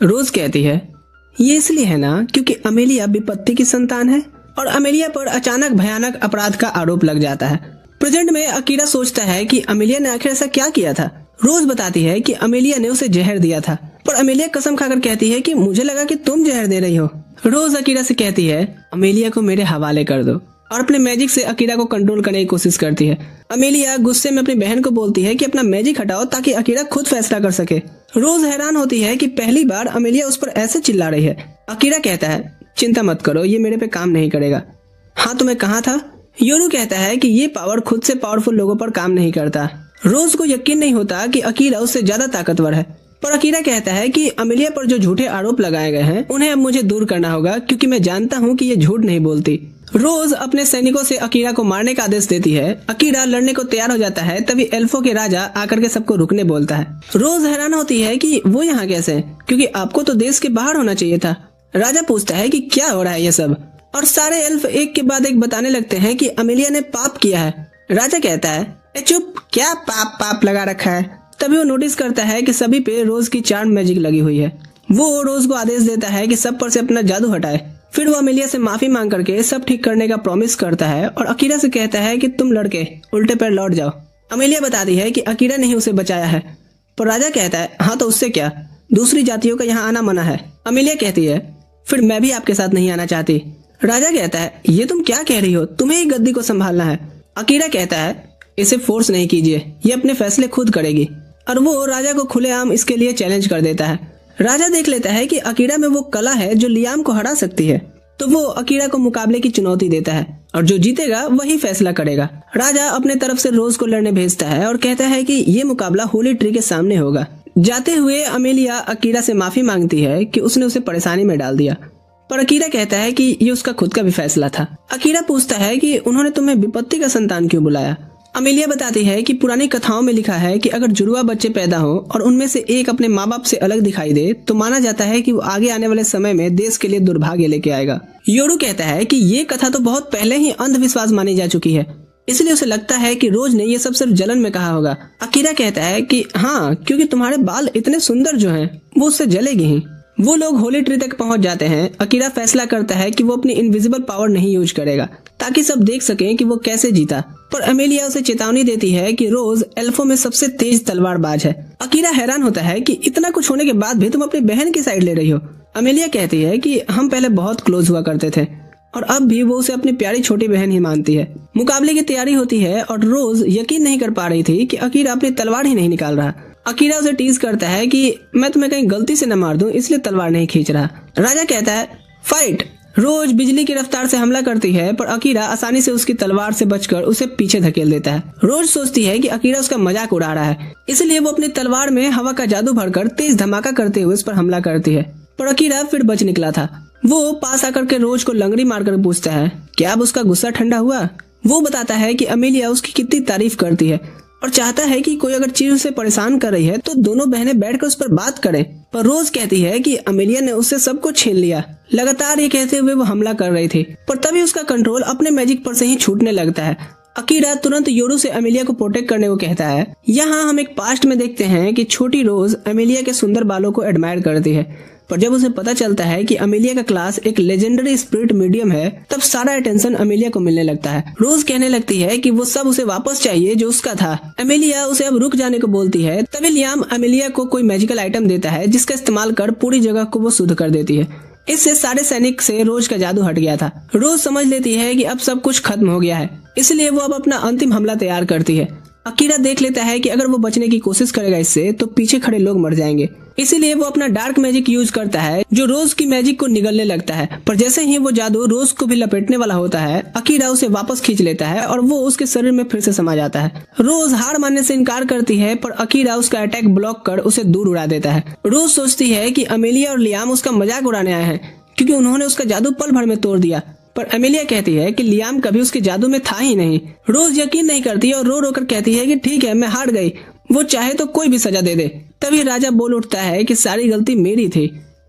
रोज कहती है, ये इसलिए है ना क्योंकि अमेलिया विपत्ति की संतान है, और अमेलिया पर अचानक भयानक अपराध का आरोप लग जाता है। प्रेजेंट में अकीरा सोचता है कि अमेलिया ने आखिर ऐसा क्या किया था। रोज बताती है कि अमेलिया ने उसे जहर दिया था, पर अमेलिया कसम खाकर कहती है कि मुझे लगा कि तुम जहर दे रही हो। रोज अकीरा से कहती है, अमेलिया को मेरे हवाले कर दो, और अपने मैजिक से अकीरा को कंट्रोल करने की कोशिश करती है। अमेलिया गुस्से में अपनी बहन को बोलती है कि अपना मैजिक हटाओ ताकि अकीरा खुद फैसला कर सके। रोज हैरान होती है कि पहली बार अमेलिया उस पर ऐसे चिल्ला रही है। अकीरा कहता है, चिंता मत करो, ये मेरे पे काम नहीं करेगा। हाँ तो मैं कहाँ था? योरू कहता है कि ये पावर खुद से पावरफुल लोगों पर काम नहीं करता। रोज को यकीन नहीं होता कि अकीरा उससे ज्यादा ताकतवर है, पर अकीरा कहता है कि अमेलिया पर जो झूठे आरोप लगाए गए हैं उन्हें अब मुझे दूर करना होगा, क्योंकि मैं जानता हूँ कि ये झूठ नहीं बोलती। रोज अपने सैनिकों से अकीरा को मारने का आदेश देती है। अकीरा लड़ने को तैयार हो जाता है। तभी एल्फों के राजा आकर के सबको रुकने बोलता है। रोज हैरान होती है कि वो यहाँ कैसे, क्योंकि आपको तो देश के बाहर होना चाहिए था। राजा पूछता है कि क्या हो रहा है ये सब, और सारे एल्फ एक के बाद एक बताने लगते हैं कि अमेलिया ने पाप किया है। राजा कहता है, चुप, क्या पाप पाप लगा रखा है। तभी वो नोटिस करता है कि सभी पे रोज की चार्म मैजिक लगी हुई है। वो रोज को आदेश देता है कि सब पर से अपना जादू हटाए। फिर वो अमेलिया से माफी मांग करके सब ठीक करने का प्रॉमिस करता है और अकीरा से कहता है कि तुम लड़के उल्टे पैर लौट जाओ। अमेलिया बताती है कि अकीरा ने ही उसे बचाया है, पर राजा कहता है हाँ तो उससे क्या, दूसरी जातियों का यहाँ आना मना है। अमेलिया कहती है फिर मैं भी आपके साथ नहीं आना चाहती। राजा कहता है ये तुम क्या कह रही हो, तुम्हें ही गद्दी को संभालना है। अकीरा कहता है इसे फोर्स नहीं कीजिए, ये अपने फैसले खुद करेगी, और वो राजा को खुलेआम इसके लिए चैलेंज कर देता है। राजा देख लेता है कि अकीरा में वो कला है जो लियाम को हरा सकती है, तो वो अकीरा को मुकाबले की चुनौती देता है और जो जीतेगा वही फैसला करेगा। राजा अपने तरफ से रोज को लड़ने भेजता है और कहता है कि ये मुकाबला होली ट्री के सामने होगा। जाते हुए अमेलिया अकीरा से माफी मांगती है कि उसने उसे परेशानी में डाल दिया, पर अकीरा कहता है कि ये उसका खुद का भी फैसला था। अकीरा पूछता है कि उन्होंने तुम्हें विपत्ति का संतान क्यों बुलाया। अमेलिया बताती है कि पुरानी कथाओं में लिखा है कि अगर जुड़वा बच्चे पैदा हो और उनमें से एक अपने माँ बाप से अलग दिखाई दे तो माना जाता है कि वो आगे आने वाले समय में देश के लिए दुर्भाग्य लेके आएगा। योरू कहता है कि ये कथा तो बहुत पहले ही अंधविश्वास मानी जा चुकी है, इसलिए उसे लगता है कि रोज ने ये सब सिर्फ जलन में कहा होगा। अकीरा कहता है कि हाँ, क्योंकि तुम्हारे बाल इतने सुंदर जो हैं वो उससे जलेगी ही। वो लोग होली ट्री तक पहुंच जाते हैं। अकीरा फैसला करता है कि वो अपनी इनविजिबल पावर नहीं यूज करेगा ताकि सब देख सकें कि वो कैसे जीता, पर अमेलिया उसे चेतावनी देती है कि रोज एल्फो में सबसे तेज तलवारबाज है। अकीरा हैरान होता है कि इतना कुछ होने के बाद भी तुम अपनी बहन की साइड ले रही हो। अमेलिया कहती है कि हम पहले बहुत क्लोज हुआ करते थे और अब भी वो उसे अपनी प्यारी छोटी बहन ही मानती है। मुकाबले की तैयारी होती है और रोज यकीन नहीं कर पा रही थी कि अकीरा अपनी तलवार ही नहीं निकाल रहा। अकीरा उसे टीज करता है कि मैं तुम्हें कहीं गलती से न मार दूं इसलिए तलवार नहीं खींच रहा। राजा कहता है फाइट। रोज बिजली की रफ्तार से हमला करती है, पर अकीरा आसानी से उसकी तलवार से बचकर उसे पीछे धकेल देता है। रोज सोचती है कि अकीरा उसका मजाक उड़ा रहा है, इसलिए वो अपनी तलवार में हवा का जादू भरकर तेज धमाका करते हुए उस पर हमला करती है, पर अकीरा फिर बच निकला था। वो पास आकर के रोज को लंगड़ी मारकर पूछता है क्या अब उसका गुस्सा ठंडा हुआ। वो बताता है कि अमेलिया उसकी कितनी तारीफ करती है और चाहता है कि कोई अगर चीज उसे परेशान कर रही है तो दोनों बहनें बैठकर उस पर बात करें, पर रोज कहती है कि अमेलिया ने उससे सब कुछ छीन लिया। लगातार ये कहते हुए वो हमला कर रही थी, पर तभी उसका कंट्रोल अपने मैजिक पर से ही छूटने लगता है। अकीरा तुरंत योरू से अमेलिया को प्रोटेक्ट करने को कहता है। यहाँ हम एक पास्ट में देखते हैं कि छोटी रोज अमेलिया के सुंदर बालों को एडमायर करती है, पर जब उसे पता चलता है कि अमेलिया का क्लास एक लेजेंडरी स्पिरिट मीडियम है तब सारा अटेंशन अमेलिया को मिलने लगता है। रोज कहने लगती है कि वो सब उसे वापस चाहिए जो उसका था। अमेलिया उसे अब रुक जाने को बोलती है। तभी लियाम अमेलिया को कोई मैजिकल आइटम देता है जिसका इस्तेमाल कर पूरी जगह को वो शुद्ध कर देती है। इससे सारे सैनिक से रोज का जादू हट गया था। रोज समझ लेती है कि अब सब कुछ खत्म हो गया है, इसलिए वो अब अपना अंतिम हमला तैयार करती है। अकीरा देख लेता है कि अगर वो बचने की कोशिश करेगा इससे तो पीछे खड़े लोग मर जाएंगे, इसीलिए वो अपना डार्क मैजिक यूज करता है जो रोज की मैजिक को निगलने लगता है। पर जैसे ही वो जादू रोज को भी लपेटने वाला होता है अकीरा उसे वापस खींच लेता है और वो उसके शरीर में फिर से समा जाता है। रोज हार मानने से इनकार करती है, पर अकीरा उसका अटैक ब्लॉक कर उसे दूर उड़ा देता है। रोज सोचती है कि अमेलिया और लियाम उसका मजाक उड़ाने आए हैं क्योंकि उन्होंने उसका जादू पल भर में तोड़ दिया, पर अमेलिया कहती है कि लियाम कभी उसके जादू में था ही नहीं। रोज यकीन नहीं करती और रो रो कर कहती है कि ठीक है मैं हार गई, वो चाहे तो कोई भी सजा दे दे। तभी राजा बोल उठता है कि सारी गलती मेरी थी।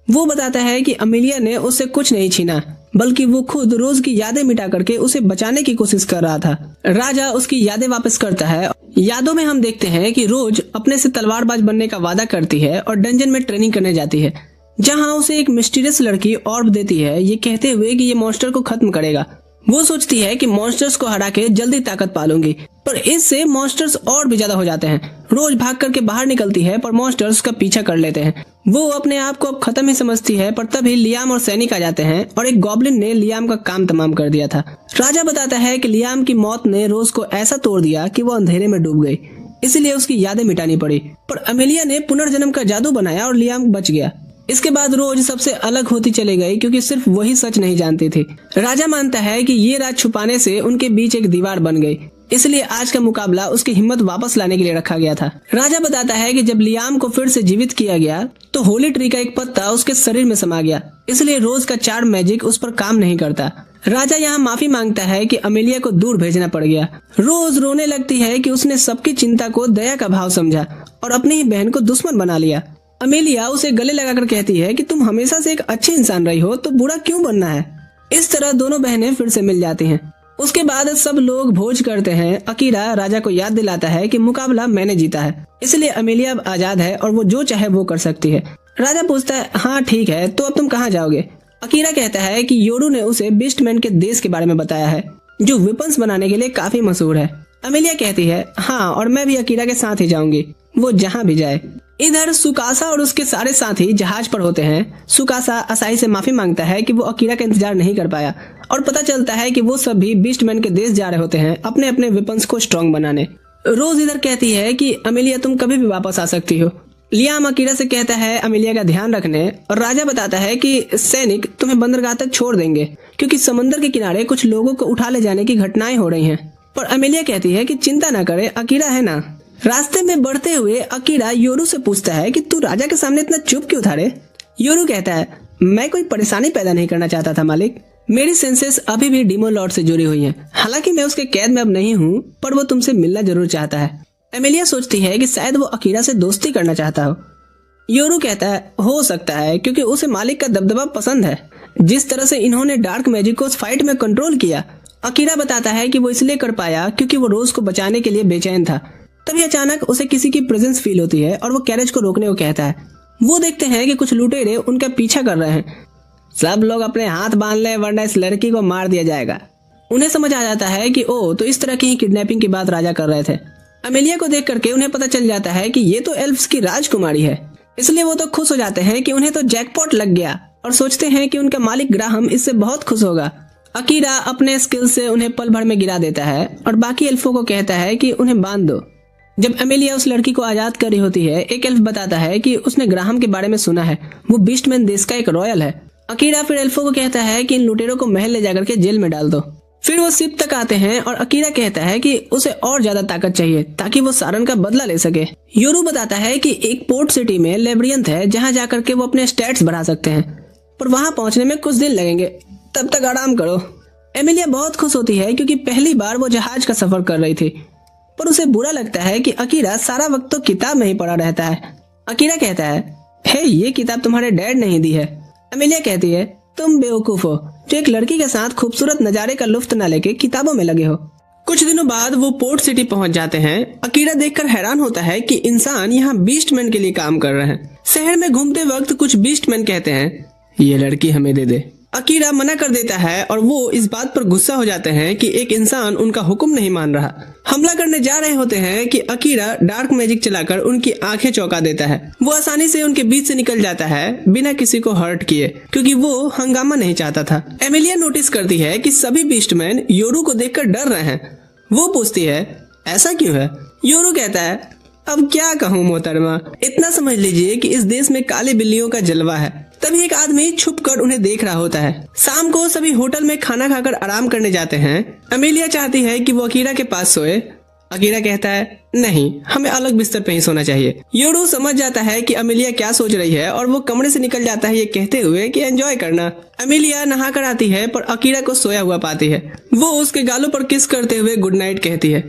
वो बताता है कि अमेलिया ने उससे कुछ नहीं छीना, बल्कि वो खुद रोज की यादें मिटा करके उसे बचाने की कोशिश कर रहा था। राजा उसकी यादें वापस करता है। यादों में हम देखते हैं कि रोज अपने से तलवारबाज बनने का वादा करती है और डंजन में ट्रेनिंग करने जाती है, जहाँ उसे एक मिस्टीरियस लड़की ऑर्ब देती है, ये कहते हुए कि ये मॉन्स्टर को खत्म करेगा। वो सोचती है कि मॉन्स्टर्स को हरा के जल्दी ताकत पालूंगी, पर इससे मॉन्स्टर्स और भी ज्यादा हो जाते हैं। रोज भाग करके बाहर निकलती है, पर मॉन्स्टर्स का पीछा कर लेते हैं। वो अपने आप को अब खत्म ही समझती है, पर तभी लियाम और सैनिक आ जाते हैं और एक गॉब्लिन ने लियाम का काम तमाम कर दिया था। राजा बताता है कि लियाम की मौत ने रोज को ऐसा तोड़ दिया कि वो अंधेरे में डूब गई, इसलिए उसकी यादें मिटानी पड़ी। पर अमेलिया ने पुनर्जन्म का जादू बनाया और लियाम बच गया। इसके बाद रोज सबसे अलग होती चली गई क्योंकि सिर्फ वही सच नहीं जानती थी। राजा मानता है कि ये राज छुपाने से उनके बीच एक दीवार बन गई, इसलिए आज का मुकाबला उसकी हिम्मत वापस लाने के लिए रखा गया था। राजा बताता है कि जब लियाम को फिर से जीवित किया गया तो होली ट्री का एक पत्ता उसके शरीर में समा गया, इसलिए रोज का चार्म मैजिक उस पर काम नहीं करता। राजा यहाँ माफी मांगता है कि अमेलिया को दूर भेजना पड़ गया। रोज रोने लगती है कि उसने सबकी चिंता को दया का भाव समझा और अपनी ही बहन को दुश्मन बना लिया। अमेलिया उसे गले लगाकर कहती है कि तुम हमेशा से एक अच्छी इंसान रही हो तो बुरा क्यों बनना है। इस तरह दोनों बहनें फिर से मिल जाती हैं। उसके बाद सब लोग भोज करते हैं। अकीरा राजा को याद दिलाता है कि मुकाबला मैंने जीता है, इसलिए अमेलिया अब आजाद है और वो जो चाहे वो कर सकती है। राजा पूछता है हाँ ठीक है, तो अब तुम कहाँ जाओगे। अकीरा कहता है कि योरू ने उसे बीस्टमैन के देश के बारे में बताया है जो वेपन्स बनाने के लिए काफी मशहूर है। अमेलिया कहती है हाँ, और मैं भी अकीरा के साथ ही जाऊंगी, वो जहाँ भी जाए। इधर सुकासा और उसके सारे साथी जहाज पर होते हैं। सुकासा असाही से माफी मांगता है कि वो अकीरा का इंतजार नहीं कर पाया और पता चलता है कि वो सब भी बीस्टमैन के देश जा रहे होते हैं अपने अपने वेपन्स को स्ट्रॉन्ग बनाने। रोज इधर कहती है कि अमेलिया तुम कभी भी वापस आ सकती हो। लियाम अकीरा से कहता है अमेलिया का ध्यान रखने, और राजा बताता है कि सैनिक तुम्हें बंदरगाह तक छोड़ देंगे क्योंकि समुद्र के किनारे कुछ लोगों को उठा ले जाने की घटनाएं हो रही हैं। पर अमेलिया कहती है कि चिंता ना करे, अकीरा है ना। रास्ते में बढ़ते हुए अकीरा योरू से पूछता है कि तू राजा के सामने इतना चुप क्यों था रे? योरू कहता है मैं कोई परेशानी पैदा नहीं करना चाहता था मालिक, मेरी सेंसेस अभी भी डीमो लॉर्ड से जुड़ी हुई हैं। हालांकि मैं उसके कैद में अब नहीं हूँ, पर वो तुमसे मिलना जरूर चाहता है। एमिलिया सोचती है कि शायद वो अकीरा से दोस्ती करना चाहता हो। योरू कहता है हो सकता है, क्योंकि उसे मालिक का दबदबा पसंद है। जिस तरह से इन्होंने डार्क मैजिक को उस फाइट में कंट्रोल किया। अकीरा बताता है कि वो इसलिए कर पाया क्योंकि वो रोज को बचाने के लिए बेचैन था। तभी अचानक उसे किसी की प्रेजेंस फील होती है और वो कैरेज को रोकने को कहता है। वो देखते हैं कि कुछ लुटेरे उनका पीछा कर रहे हैं। सब लोग अपने हाथ बांध ले वरना इस लड़की को मार दिया जाएगा। उन्हें समझ आ जाता है कि ओ तो इस तरह की ही किडनैपिंग की बात राजा कर रहे थे। अमेलिया को देख करके उन्हें पता चल जाता है कि ये तो एल्फ्स की राजकुमारी है, इसलिए वो तो खुश हो जाते हैं कि उन्हें तो जैकपॉट लग गया और सोचते हैं कि उनका मालिक ग्राहम इससे बहुत खुश होगा। अकीरा अपने स्किल से उन्हें पल भर में गिरा देता है और बाकी एल्फों को कहता है कि उन्हें बांध दो। जब अमेलिया उस लड़की को आजाद कर रही होती है, एक एल्फ बताता है कि उसने ग्राहम के बारे में सुना है, वो बीस्टमैन देश का एक रॉयल है। अकीरा फिर एल्फों को कहता है कि इन लुटेरों को महल ले जाकर के जेल में डाल दो। फिर वो शिप तक आते हैं और अकीरा कहता है कि उसे और ज्यादा ताकत चाहिए ताकि वो सारन का बदला ले सके। योरू बताता है कि एक पोर्ट सिटी में लेब्रियंथ है जहां जाकर के वो अपने स्टैट्स बढ़ा सकते हैं, पर वहां पहुंचने में कुछ दिन लगेंगे, तब तक आराम करो। एमिलिया बहुत खुश होती है क्योंकि पहली बार वो जहाज का सफर कर रही थी, पर उसे बुरा लगता है कि अकीरा सारा वक्त तो किताब में ही पड़ा रहता है। अकीरा कहता है हे ये किताब तुम्हारे डैड ने ही दी है। एमिलिया कहती है तुम बेवकूफ हो जो एक लड़की के साथ खूबसूरत नजारे का लुफ्त न लेके किताबों में लगे हो। कुछ दिनों बाद वो पोर्ट सिटी पहुंच जाते हैं। अकीरा देखकर हैरान होता है कि इंसान यहाँ बीस्टमैन के लिए काम कर रहे हैं। शहर में घूमते वक्त कुछ बीस्टमैन कहते हैं ये लड़की हमें दे दे। अकीरा मना कर देता है और वो इस बात पर गुस्सा हो जाते हैं कि एक इंसान उनका हुक्म नहीं मान रहा। हमला करने जा रहे होते हैं कि अकीरा डार्क मैजिक चलाकर उनकी आंखें चौंका देता है। वो आसानी से उनके बीच से निकल जाता है बिना किसी को हर्ट किए, क्योंकि वो हंगामा नहीं चाहता था। एमिलिया नोटिस करती है कि सभी बीस्टमैन योरू को देखकर डर रहे हैं। वो पूछती है ऐसा क्यों है? योरू कहता है अब क्या कहूँ मोहतरमा, इतना समझ लीजिए कि इस देश में काली बिल्लियों का जलवा है। तभी एक आदमी छुप कर उन्हें देख रहा होता है। शाम को सभी होटल में खाना खाकर आराम करने जाते हैं। अमेलिया चाहती है कि वो अकीरा के पास सोए। अकीरा कहता है नहीं, हमें अलग बिस्तर पे ही सोना चाहिए। योरू समझ जाता है कि अमेलिया क्या सोच रही है और वो कमरे से निकल जाता है ये कहते हुए कि एंजॉय करना। अमेलिया नहा कर आती है पर अकीरा को सोया हुआ पाती है। वो उसके गालों पर किस करते हुए गुड नाइट कहती है,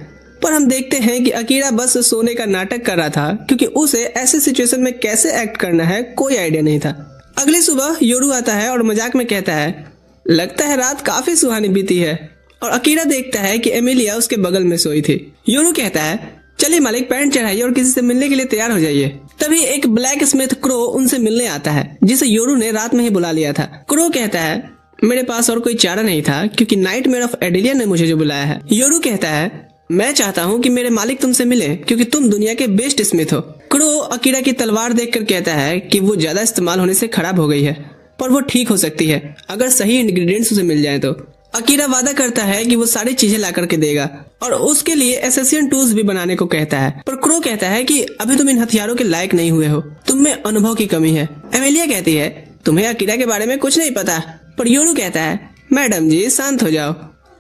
पर हम देखते हैं कि अकीरा बस सोने का नाटक कर रहा था क्योंकि उसे ऐसे सिचुएशन में कैसे एक्ट करना है कोई आइडिया नहीं था। अगली सुबह योरू आता है और मजाक में कहता है लगता है रात काफी सुहानी बीती है, और अकीरा देखता है कि एमिलिया उसके बगल में सोई थी। योरू कहता है चलिए मालिक पैंट चढ़ाइए और किसी से मिलने के लिए तैयार हो जाइए। तभी एक ब्लैक स्मिथ क्रो उनसे मिलने आता है जिसे योरू ने रात में ही बुला लिया था। क्रो कहता है मेरे पास और कोई चारा नहीं था क्योंकि नाइटमेयर ऑफ एडिलिया ने मुझे जो बुलाया है। योरू कहता है मैं चाहता हूँ कि मेरे मालिक तुमसे मिले क्योंकि तुम दुनिया के बेस्ट स्मिथ हो। क्रो अकीरा की तलवार देखकर कहता है कि वो ज्यादा इस्तेमाल होने से खराब हो गई है, पर वो ठीक हो सकती है अगर सही इंग्रेडिएंट्स उसे मिल जाए तो। अकीरा वादा करता है कि वो सारी चीजें ला करके देगा और उसके लिए एसेसियन टूल्स भी बनाने को कहता है, पर क्रो कहता है कि अभी तुम इन हथियारों के लायक नहीं हुए हो, तुम में अनुभव की कमी है। एमिलिया कहती है तुम्हें अकीरा के बारे में कुछ नहीं पता, पर योरू कहता है मैडम जी शांत हो जाओ।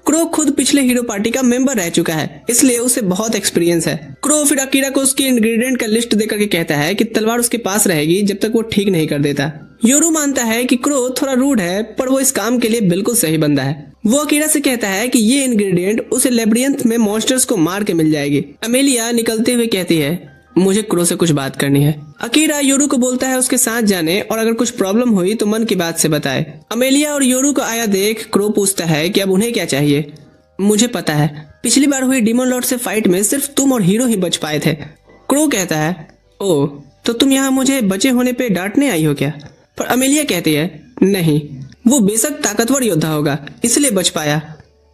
क्रो खुद पिछले हीरो पार्टी का मेंबर रह चुका है, इसलिए उसे बहुत एक्सपीरियंस है। क्रो फिर अकीरा को उसकी इंग्रेडिएंट का लिस्ट देकर के कहता है कि तलवार उसके पास रहेगी जब तक वो ठीक नहीं कर देता। योरू मानता है कि क्रो थोड़ा रूड है, पर वो इस काम के लिए बिल्कुल सही बंदा है। वो अकीरा से कहता है कि ये इंग्रेडिएंट उसे लेब्रियंथ में मॉन्स्टर्स को मार के मिल जाएगी। अमेलिया निकलते हुए कहती है मुझे क्रो से कुछ बात करनी है। अकीरा योरू को बोलता है उसके साथ जाने और अगर कुछ प्रॉब्लम हुई तो मन की बात से बताए। अमेलिया और योरू को आया देख क्रो पूछता है कि अब उन्हें क्या चाहिए। मुझे पता है पिछली बार हुई डीमन लॉर्ड से फाइट में सिर्फ तुम और हीरो ही बच पाए थे। क्रो कहता है ओ तो तुम यहाँ मुझे बचे होने पे डांटने आई हो क्या? पर अमेलिया कहती है नहीं, वो बेशक ताकतवर योद्धा होगा, इसलिए बच पाया।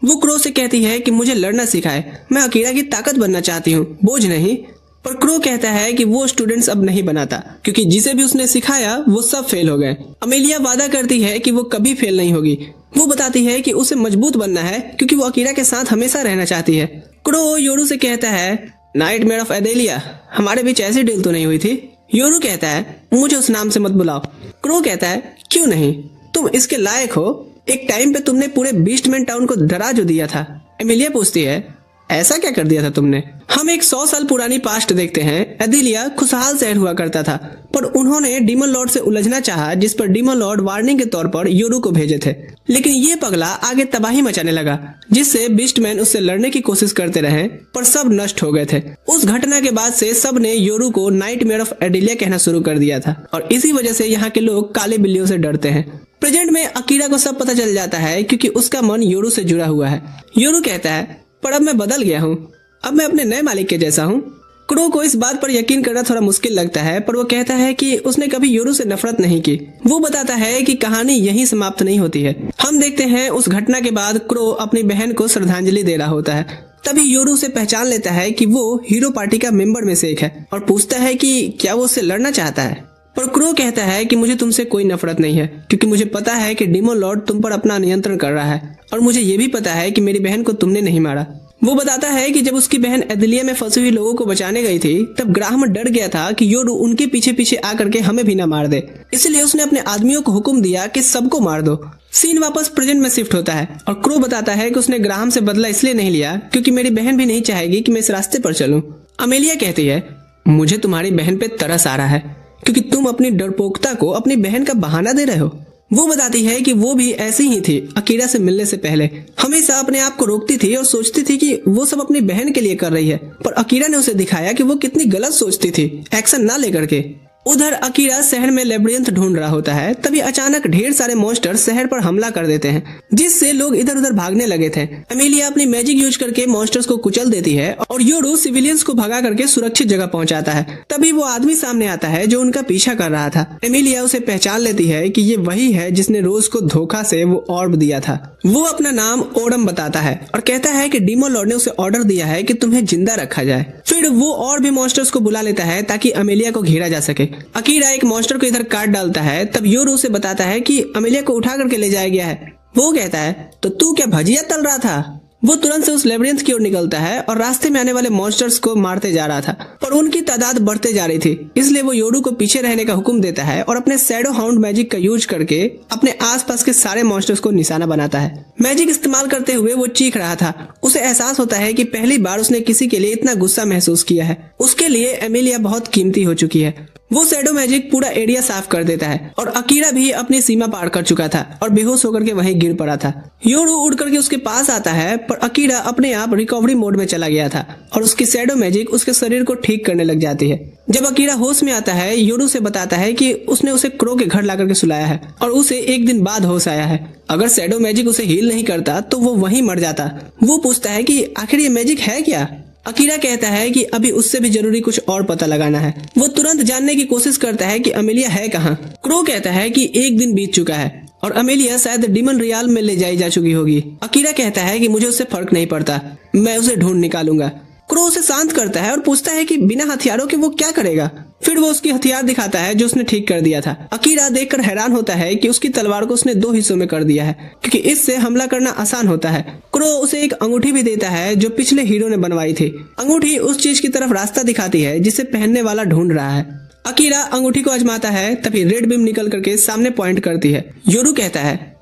वो क्रो से कहती है कि मुझे लड़ना सिखाए, मैं अकीरा की ताकत बनना चाहती हूँ, बोझ नहीं। पर क्रो कहता है कि वो स्टूडेंट्स अब नहीं बनाता, क्योंकि जिसे भी उसने सिखाया वो सब फेल हो गए। अमेलिया वादा करती है कि वो कभी फेल नहीं होगी। वो बताती है कि उसे मजबूत बनना है, क्योंकि वो अकीरा के साथ हमेशा रहना चाहती है। क्रो योरू से कहता है, नाइटमेयर ऑफ एडेलिया, हमारे बीच ऐसी डील तो नहीं हुई थी। योरू कहता है, मुझे उस नाम से मत बुलाओ। क्रो कहता है, क्यों नहीं, तुम इसके लायक हो। एक टाइम पे तुमने पूरे बीस्टमैन टाउन को डरा जो दिया था। एमिलिया पूछती है, ऐसा क्या कर दिया था तुमने? हम एक 100 साल पुरानी पास्ट देखते हैं। एडेलिया खुशहाल शहर हुआ करता था, पर उन्होंने डीमन लॉर्ड से उलझना चाहा, जिस पर डीमन लॉर्ड वार्निंग के तौर पर योरू को भेजे थे। लेकिन ये पगला आगे तबाही मचाने लगा, जिससे बीस्टमैन उससे लड़ने की कोशिश करते रहे, पर सब नष्ट हो गए थे। उस घटना के बाद से सब ने योरू को नाइटमेयर ऑफ एडेलिया कहना शुरू कर दिया था, और इसी वजह से यहाँ के लोग काले बिल्लियों से डरते हैं। प्रेजेंट में अकीरा को सब पता चल जाता है, क्योंकि उसका मन योरू से जुड़ा हुआ है। योरू कहता है, पर अब मैं बदल गया हूँ, अब मैं अपने नए मालिक के जैसा हूँ। क्रो को इस बात पर यकीन करना थोड़ा मुश्किल लगता है, पर वो कहता है कि उसने कभी योरू से नफरत नहीं की। वो बताता है कि कहानी यहीं समाप्त नहीं होती है। हम देखते हैं उस घटना के बाद क्रो अपनी बहन को श्रद्धांजलि दे रहा होता है। तभी योरू से पहचान लेता है कि वो हीरो पार्टी का मेंबर में से एक है, और पूछता है कि क्या वो उससे लड़ना चाहता है। पर क्रो कहता है कि मुझे तुमसे कोई नफरत नहीं है, क्योंकि मुझे पता है कि डीमन लॉर्ड तुम पर अपना नियंत्रण कर रहा है, और मुझे ये भी पता है कि मेरी बहन को तुमने नहीं मारा। वो बताता है कि जब उसकी बहन एडेलिया में फंसी हुई लोगों को बचाने गई थी, तब ग्राहम डर गया था कि योरू उनके पीछे पीछे आकर के हमें भी न मार दे, इसलिए उसने अपने आदमियों को हुक्म दिया कि सबको मार दो। सीन वापस प्रेजेंट में शिफ्ट होता है, और क्रो बताता है कि उसने ग्राहम से बदला इसलिए नहीं लिया क्योंकि मेरी बहन भी नहीं चाहेगी कि मैं इस रास्ते पर चलूं। अमेलिया कहती है, मुझे तुम्हारी बहन पे तरस आ रहा है, क्योंकि तुम अपनी डरपोकता को अपनी बहन का बहाना दे रहे हो। वो बताती है कि वो भी ऐसी ही थी। अकीरा से मिलने से पहले हमेशा अपने आप को रोकती थी और सोचती थी कि वो सब अपनी बहन के लिए कर रही है, पर अकीरा ने उसे दिखाया कि वो कितनी गलत सोचती थी, एक्शन ना लेकर के। उधर अकीरा शहर में लेब्रियंथ ढूंढ रहा होता है। तभी अचानक ढेर सारे मॉन्स्टर शहर पर हमला कर देते हैं, जिससे लोग इधर उधर भागने लगे थे। अमेलिया अपनी मैजिक यूज करके मॉन्स्टर्स को कुचल देती है, और योरू सिविलियंस को भगा करके सुरक्षित जगह पहुंचाता है। तभी वो आदमी सामने आता है जो उनका पीछा कर रहा था। एमिलिया उसे पहचान लेती है कि ये वही है जिसने रोज को धोखा से वो ऑर्ब दिया था। वो अपना नाम ओडम बताता है और कहता है कि डीमन लॉर्ड ने उसे ऑर्डर दिया है कि तुम्हें जिंदा रखा जाए। फिर वो और भी मॉन्स्टर्स को बुला लेता है ताकि अमेलिया को घेरा जा सके। अकीरा एक मॉन्स्टर को इधर काट डालता है। तब योरू उसे बताता है कि अमेलिया को उठा करके ले जाया गया है। वो कहता है, तो तू क्या भजिया तल रहा था? वो तुरंत से उस लेब्रियंथ की ओर निकलता है और रास्ते में आने वाले मॉन्स्टर्स को मारते जा रहा था, पर उनकी तादाद बढ़ते जा रही थी। इसलिए वो योरू को पीछे रहने का हुक्म देता है और अपने शैडो हाउंड मैजिक का यूज करके अपने आसपास के सारे मॉन्स्टर्स को निशाना बनाता है। मैजिक इस्तेमाल करते हुए वो चीख रहा था। उसे एहसास होता है कि पहली बार उसने किसी के लिए इतना गुस्सा महसूस किया है। उसके लिए एमिलिया बहुत कीमती हो चुकी है। वो शैडो मैजिक पूरा एरिया साफ कर देता है और अकीरा भी अपनी सीमा पार कर चुका था और बेहोश होकर के वहीं गिर पड़ा था। योरू उड़ करके उसके पास आता है, पर अकीरा अपने आप रिकवरी मोड में चला गया था और उसकी शैडो मैजिक उसके शरीर को ठीक करने लग जाती है। जब अकीरा होश में आता है, योरू से बताता है कि उसने उसे क्रो के घर ला करके सुलाया है और उसे एक दिन बाद होश आया है। अगर शैडो मैजिक उसे हील नहीं करता तो वो वहीं मर जाता। वो पूछता है कि आखिर ये मैजिक है क्या? अकीरा कहता है कि अभी उससे भी जरूरी कुछ और पता लगाना है। वो तुरंत जानने की कोशिश करता है कि अमेलिया है कहाँ। क्रो कहता है कि एक दिन बीत चुका है और अमेलिया शायद डीमन रियाल में ले जाई जा चुकी होगी। अकीरा कहता है कि मुझे उससे फर्क नहीं पड़ता, मैं उसे ढूंढ निकालूंगा। क्रो उसे शांत करता है और पूछता है कि बिना हथियारों के वो क्या करेगा। फिर वो उसकी हथियार दिखाता है जो उसने ठीक कर दिया था। अकीरा देखकर हैरान होता है कि उसकी तलवार को उसने 2 हिस्सों में कर दिया है, क्योंकि इससे हमला करना आसान होता है। क्रो उसे एक अंगूठी भी देता है जो पिछले हीरो ने बनवाई थी। अंगूठी उस चीज की तरफ रास्ता दिखाती है जिसे पहनने वाला ढूंढ रहा है। अकीरा अंगूठी को आजमाता है, तभी रेड बीम निकल करके सामने पॉइंट करती है। योरू कहता है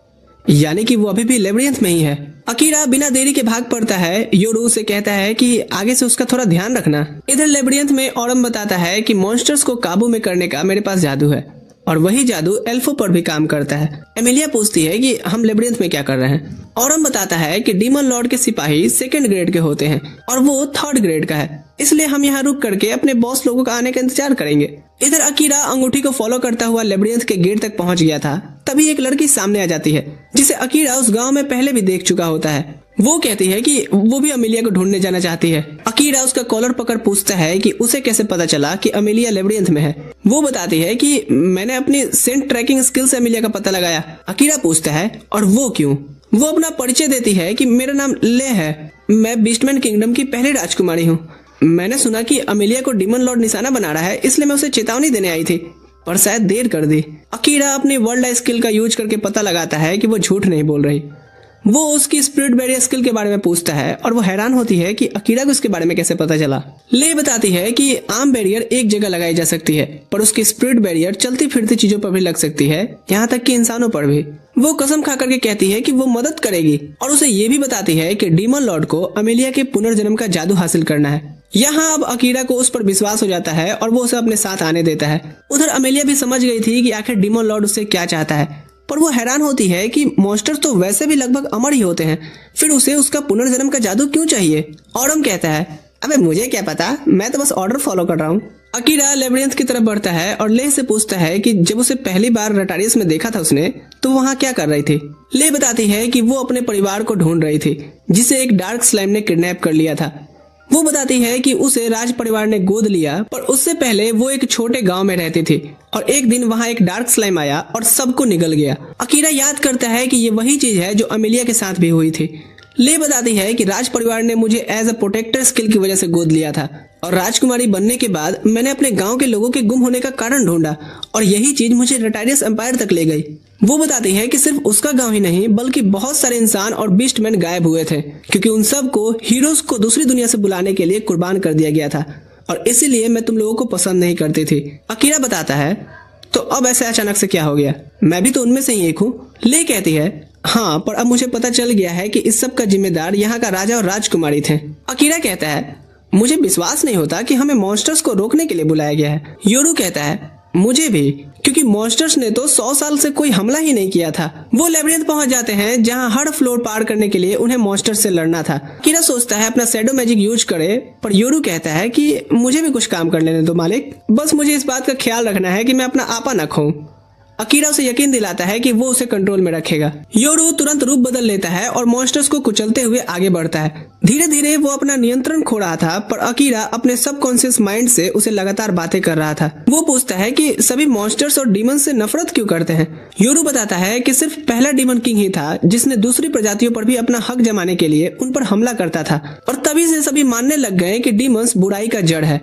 यानी कि वो अभी भी लेब्रियंथ में ही है। अकीरा बिना देरी के भाग पड़ता है। योरू उसे कहता है कि आगे से उसका थोड़ा ध्यान रखना। इधर लेब्रियंथ में ओरम बताता है कि मॉन्स्टर्स को काबू में करने का मेरे पास जादू है और वही जादू एल्फो पर भी काम करता है। एमिलिया पूछती है कि हम लेब्रियंथ में क्या कर रहे हैं। ओरम बताता है कि डीमन लॉर्ड के सिपाही 2nd ग्रेड के होते हैं और वो 3rd ग्रेड का है, इसलिए हम यहाँ रुक करके अपने बॉस लोगों का आने का इंतजार करेंगे। इधर अकीरा अंगूठी को फॉलो करता हुआ लेब्रियंथ के गेट तक पहुंच गया था। तभी एक लड़की सामने आ जाती है जिसे अकीरा उस गांव में पहले भी देख चुका होता है। वो कहती है कि वो भी अमेलिया को ढूंढने जाना चाहती है। अकीरा उसका कॉलर पकड़ पूछता है कि उसे कैसे पता चला कि अमेलिया लेबिरिंथ में है। वो बताती है कि मैंने अपनी सेंट ट्रैकिंग स्किल से अमेलिया का पता लगाया। अकीरा पूछता है और वो क्यों? वो अपना परिचय देती है कि मेरा नाम ले है, मैं बीस्टमैन किंगडम की पहली राजकुमारी हूँ। मैंने सुना कि अमेलिया को डीमन लॉर्ड निशाना बना रहा है, इसलिए मैं उसे चेतावनी देने आई थी, पर शायद देर कर दी। अकीरा अपनी वर्ल्ड आई स्किल का यूज करके पता लगाता है कि वो झूठ नहीं बोल रही। वो उसकी स्पिरिट बैरियर स्किल के बारे में पूछता है और वो हैरान होती है कि अकीरा को इसके बारे में कैसे पता चला। ले बताती है कि आर्म बैरियर एक जगह लगाई जा सकती है, पर उसकी स्पिरिट बैरियर चलती फिरती चीजों पर भी लग सकती है, यहाँ तक कि इंसानों पर भी। वो कसम खा करके कहती है कि वो मदद करेगी और उसे ये भी बताती है कि डीमन लॉर्ड को अमेलिया के पुनर्जन्म का जादू हासिल करना है। यहाँ अब अकीरा को उस पर विश्वास हो जाता है और वो उसे अपने साथ आने देता है। उधर अमेलिया भी समझ गई थी कि आखिर डीमन लॉर्ड उससे क्या चाहता है, पर वो हैरान होती है कि मॉन्स्टर तो वैसे भी लगभग अमर ही होते हैं, फिर उसे उसका पुनर्जन्म का जादू क्यों चाहिए? ऑडम कहता है, अबे मुझे क्या पता, मैं तो बस ऑर्डर फॉलो कर रहा हूँ। अकीरा लेबिरिंथ की तरफ बढ़ता है और ले से पूछता है कि जब उसे पहली बार रटारियस में देखा था उसने, तो वहाँ क्या कर रही थी? ले बताती है कि वो अपने परिवार को ढूंढ रही थी जिसे एक डार्क स्लाइम ने किडनैप कर लिया था। वो बताती है कि उसे राज परिवार ने गोद लिया, पर उससे पहले वो एक छोटे गांव में रहती थी और एक दिन वहां एक डार्क स्लाइम आया और सबको निगल गया। अकीरा याद करता है कि ये वही चीज है जो अमेलिया के साथ भी हुई थी। ले बताती है कि राज परिवार ने मुझे एज अ प्रोटेक्टर स्किल की वजह से गोद लिया था और राजकुमारी बनने के बाद मैंने अपने गांव के लोगों के गुम होने का कारण ढूंढा और यही चीज मुझे रटारियस एम्पायर तक ले गई। वो बताती है कि सिर्फ उसका गांव ही नहीं बल्कि बहुत सारे इंसान और बीस्टमैन गायब हुए थे, क्योंकि उन सब को हीरोज को दूसरी दुनिया से बुलाने के लिए कुर्बान कर दिया गया था और इसीलिए मैं तुम लोगों को पसंद नहीं करती थी। अकीरा बताता है, तो अब ऐसे अचानक से क्या हो गया? मैं भी तो उनमें से ही एक हूँ। ले कहती है, हाँ, पर अब मुझे पता चल गया है कि इस सब का जिम्मेदार यहाँ का राजा और राजकुमारी थे। अकीरा कहता है, मुझे विश्वास नहीं होता कि हमें मॉन्स्टर्स को रोकने के लिए बुलाया गया है। योरू कहता है, मुझे भी, क्योंकि मॉन्स्टर्स ने तो 100 साल से कोई हमला ही नहीं किया था। वो लेबिरिंथ पहुंच जाते हैं जहां हर फ्लोर पार करने के लिए उन्हें मॉन्स्टर से लड़ना था। अकीरा सोचता है अपना शैडो मैजिक यूज करे, पर योरू कहता है कि मुझे भी कुछ काम कर लेने दो मालिक, बस मुझे इस बात का ख्याल रखना है कि मैं अपना आपा न खोऊं। अकीरा उसे यकीन दिलाता है कि वो उसे कंट्रोल में रखेगा। योरू तुरंत रूप बदल लेता है और मॉन्स्टर्स को कुचलते हुए आगे बढ़ता है। धीरे धीरे वो अपना नियंत्रण खो रहा था, पर अकीरा अपने सबकॉन्शियस माइंड से उसे लगातार बातें कर रहा था। वो पूछता है कि सभी मॉन्स्टर्स और डीमन से नफरत क्यों करते हैं। योरू बताता है कि सिर्फ पहला डीमन किंग ही था जिसने दूसरी प्रजातियों पर भी अपना हक जमाने के लिए उन पर हमला करता था, और तभी से सभी मानने लग गए कि डीमंस बुराई का जड़ है।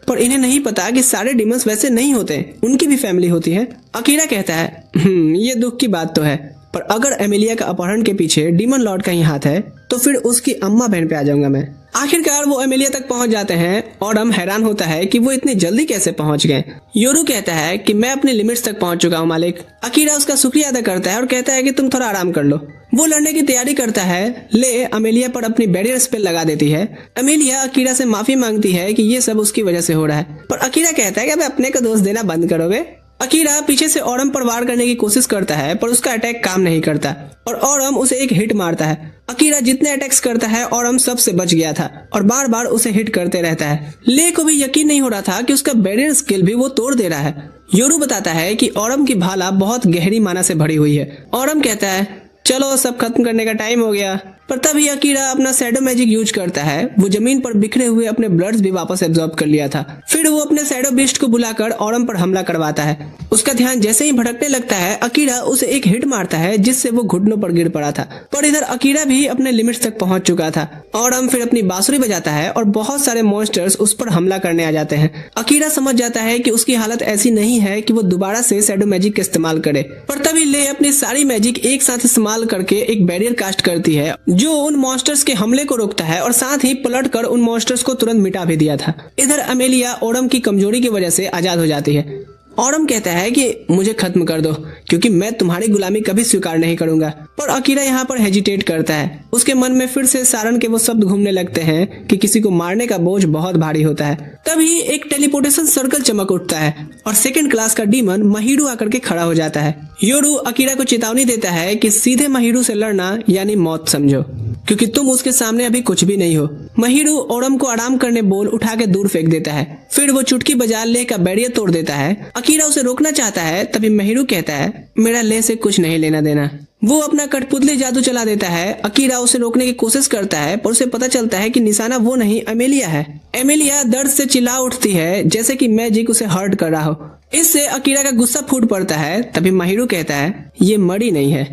पर इन्हें नहीं पता कि सारे डीमंस वैसे नहीं होते, उनकी भी फैमिली होती है। अकीरा कहता है, ये दुख की बात तो है, पर अगर एमिलिया का अपहरण के पीछे डीमन लॉर्ड का ही हाथ है तो फिर उसकी अम्मा बहन पे आ जाऊंगा मैं। आखिरकार वो एमिलिया तक पहुंच जाते हैं और हम हैरान होता है कि वो इतनी जल्दी कैसे पहुंच गए। योरू कहता है कि मैं अपने लिमिट्स तक पहुंच चुका हूं मालिक। अकीरा उसका शुक्रिया अदा करता है और कहता है कि तुम थोड़ा आराम कर लो। वो लड़ने की तैयारी करता है। ले अमेलिया पर अपनी बैरियर स्पेल लगा देती है। अमेलिया अकीरा से माफी मांगती है कि ये सब उसकी वजह से हो रहा है, पर अकीरा कहता है कि अब अपने को दोष देना बंद करोगे। अकीरा पीछे से ऑडम पर वार करने की कोशिश करता है, पर उसका अटैक काम नहीं करता और ऑडम उसे एक हिट मारता है। अकीरा जितने अटैक्स करता है ऑडम सबसे बच गया था और बार बार उसे हिट करते रहता है। ले को भी यकीन नहीं हो रहा था कि उसका बैरियर स्किल भी वो तोड़ दे रहा है। योरू बताता है कि ऑडम की भाला बहुत गहरी माना से भरी हुई है। ऑडम कहता है, चलो सब खत्म करने का टाइम हो गया, पर तभी अकीरा अपना शैडो मैजिक यूज करता है। वो जमीन पर बिखरे हुए अपने ब्लड्स भी वापस एब्जॉर्ब कर लिया था। फिर वो अपने शैडो बीस्ट को बुलाकर ऑडम पर हमला करवाता है। उसका ध्यान जैसे ही भटकने लगता है अकीरा उसे एक हिट मारता है जिससे वो घुटनों पर गिर पड़ा था। पर इधर अकीरा भी अपने लिमिट्स तक पहुंच चुका था। ऑडम फिर अपनी बांसुरी बजाता है और बहुत सारे मॉन्स्टर्स उस पर हमला करने आ जाते हैं। अकीरा समझ जाता है कि उसकी हालत ऐसी नहीं है कि वो दोबारा से शैडो मैजिक का इस्तेमाल करे, पर तभी ले अपनी सारी मैजिक एक साथ इस्तेमाल करके एक बैरियर कास्ट करती है जो उन मॉन्स्टर्स के हमले को रोकता है और साथ ही पलटकर उन मॉन्स्टर्स को तुरंत मिटा भी दिया था। इधर अमेलिया ऑडम की कमजोरी की वजह से आजाद हो जाती है। ऑडम कहता है कि मुझे खत्म कर दो क्योंकि मैं तुम्हारी गुलामी कभी स्वीकार नहीं करूंगा, पर अकीरा यहाँ पर हेजिटेट करता है। उसके मन में फिर से सारण के वो शब्द घूमने लगते हैं कि किसी को मारने का बोझ बहुत भारी होता है। तभी एक टेलीपोर्टेशन सर्कल चमक उठता है और सेकंड क्लास का डीमन महीडू आकर के खड़ा हो जाता है। योरू अकीरा को चेतावनी देता है कि सीधे महीडू से लड़ना यानी मौत समझो, क्योंकि तुम उसके सामने अभी कुछ भी नहीं हो। महिरू ओरम को आराम करने बोल उठा के दूर फेंक देता है। फिर वो चुटकी बजा लेह का बैरियर तोड़ देता है। अकीरा उसे रोकना चाहता है, तभी महिरू कहता है मेरा लेह से कुछ नहीं लेना देना। वो अपना कठपुतली जादू चला देता है। अकीरा उसे रोकने की कोशिश करता है पर उसे पता चलता है कि निशाना वो नहीं अमेलिया है। अमेलिया दर्द से चिल्ला उठती है जैसे कि मैजिक उसे हर्ट कर रहा हो। इससे अकीरा का गुस्सा फूट पड़ता है। तभी महिरू कहता है ये मरी नहीं है,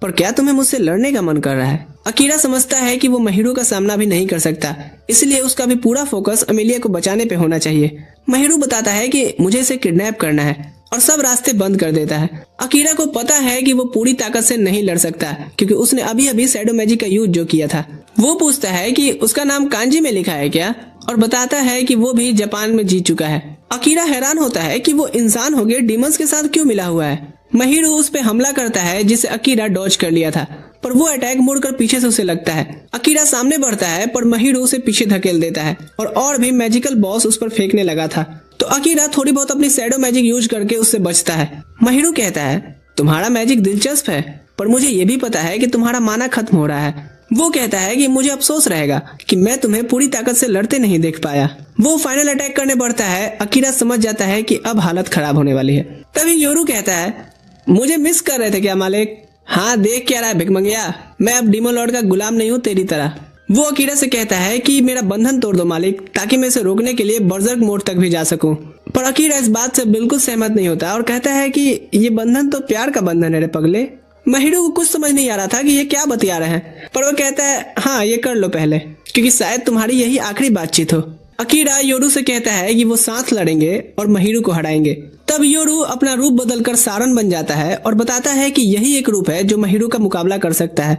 पर क्या तुम्हें मुझसे लड़ने का मन कर रहा है? अकीरा समझता है कि वो महिरू का सामना भी नहीं कर सकता, इसलिए उसका भी पूरा फोकस अमेलिया को बचाने पे होना चाहिए। महिरू बताता है कि मुझे इसे किडनैप करना है और सब रास्ते बंद कर देता है। अकीरा को पता है कि वो पूरी ताकत से नहीं लड़ सकता क्योंकि उसने अभी अभी शैडो मैजिक का यूज जो किया था। वो पूछता है कि उसका नाम कांजी में लिखा है क्या, और बताता है कि वो भी जापान में जीत चुका है। अकीरा हैरान होता है कि वो इंसान हो गए डीमंस के साथ क्यों मिला हुआ है। महिरू उस पे हमला करता है जिसे अकीरा डॉज कर लिया था, पर वो अटैक मुड़कर पीछे से उसे लगता है। अकीरा सामने बढ़ता है पर महिरू उसे पीछे धकेल देता है और भी मैजिकल बॉस उस पर फेंकने लगा था। तो अकीरा थोड़ी बहुत अपनी शैडो मैजिक यूज करके उससे बचता है। महिरू कहता है तुम्हारा मैजिक दिलचस्प है, पर मुझे ये भी पता है कि तुम्हारा माना खत्म हो रहा है। वो कहता है कि मुझे अफसोस रहेगा कि मैं तुम्हें पूरी ताकत से लड़ते नहीं देख पाया। वो फाइनल अटैक करने बढ़ता है। अकीरा समझ जाता है कि अब हालत खराब होने वाली है। तभी योरू कहता है मुझे मिस कर रहे थे क्या मालिक? हाँ देख क्या रहा है भिकमंगिया, मैं अब डीमन लॉर्ड का गुलाम नहीं हूँ तेरी तरह। वो अकीरा से कहता है कि मेरा बंधन तोड़ दो मालिक, ताकि मैं इसे रोकने के लिए बर्जर्क मोड तक भी जा सकूं। पर अकीरा इस बात से बिल्कुल सहमत नहीं होता और कहता है कि ये बंधन तो प्यार का बंधन है रे पगले। महिरू को कुछ समझ नहीं आ रहा था कि ये क्या बतिया रहे हैं, पर वो कहता है हाँ ये कर लो पहले, क्योंकि शायद तुम्हारी यही आखिरी बातचीत हो। अकीरा योरू से कहता है कि वो साथ लड़ेंगे और महिरू को हराएंगे। तब योरू अपना रूप बदलकर सारन बन जाता है और बताता है कि यही एक रूप है जो महिरू का मुकाबला कर सकता है।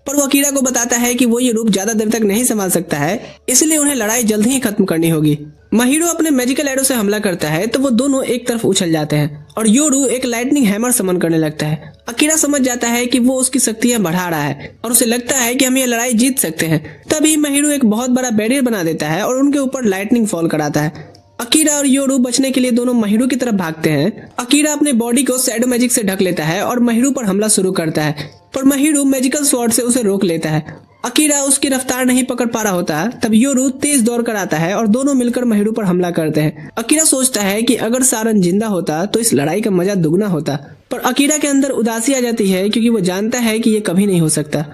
पर वो अकीरा को बताता है कि वो ये रूप ज्यादा देर तक नहीं संभाल सकता है, इसलिए उन्हें लड़ाई जल्द ही खत्म करनी होगी। महिरू अपने मैजिकल एरो से हमला करता है तो वो दोनों एक तरफ उछल जाते हैं और योरू एक लाइटनिंग हैमर समन करने लगता है। अकीरा समझ जाता है कि वो उसकी शक्तियां बढ़ा रहा है और उसे लगता है कि हम ये लड़ाई जीत सकते हैं। तभी महिरू एक बहुत बड़ा बैरियर बना देता है और उनके ऊपर लाइटनिंग फॉल कराता है। अकीरा और योरू बचने के लिए दोनों महिरू की तरफ भागते हैं। अकीरा अपने बॉडी को शैडो मैजिक से ढक लेता है और महिरू पर हमला शुरू करता है, पर महिरू मैजिकल स्वॉर्ड से उसे रोक लेता है। अकीरा उसकी रफ्तार नहीं पकड़ पा रहा होता, तब योरू तेज दौड़ कर आता है और दोनों मिलकर महिरू पर हमला करते हैं। अकीरा सोचता है कि अगर सारन जिंदा होता तो इस लड़ाई का मजा दुगना होता, पर अकीरा के अंदर उदासी आ जाती है क्योंकि वो जानता है कि ये कभी नहीं हो सकता।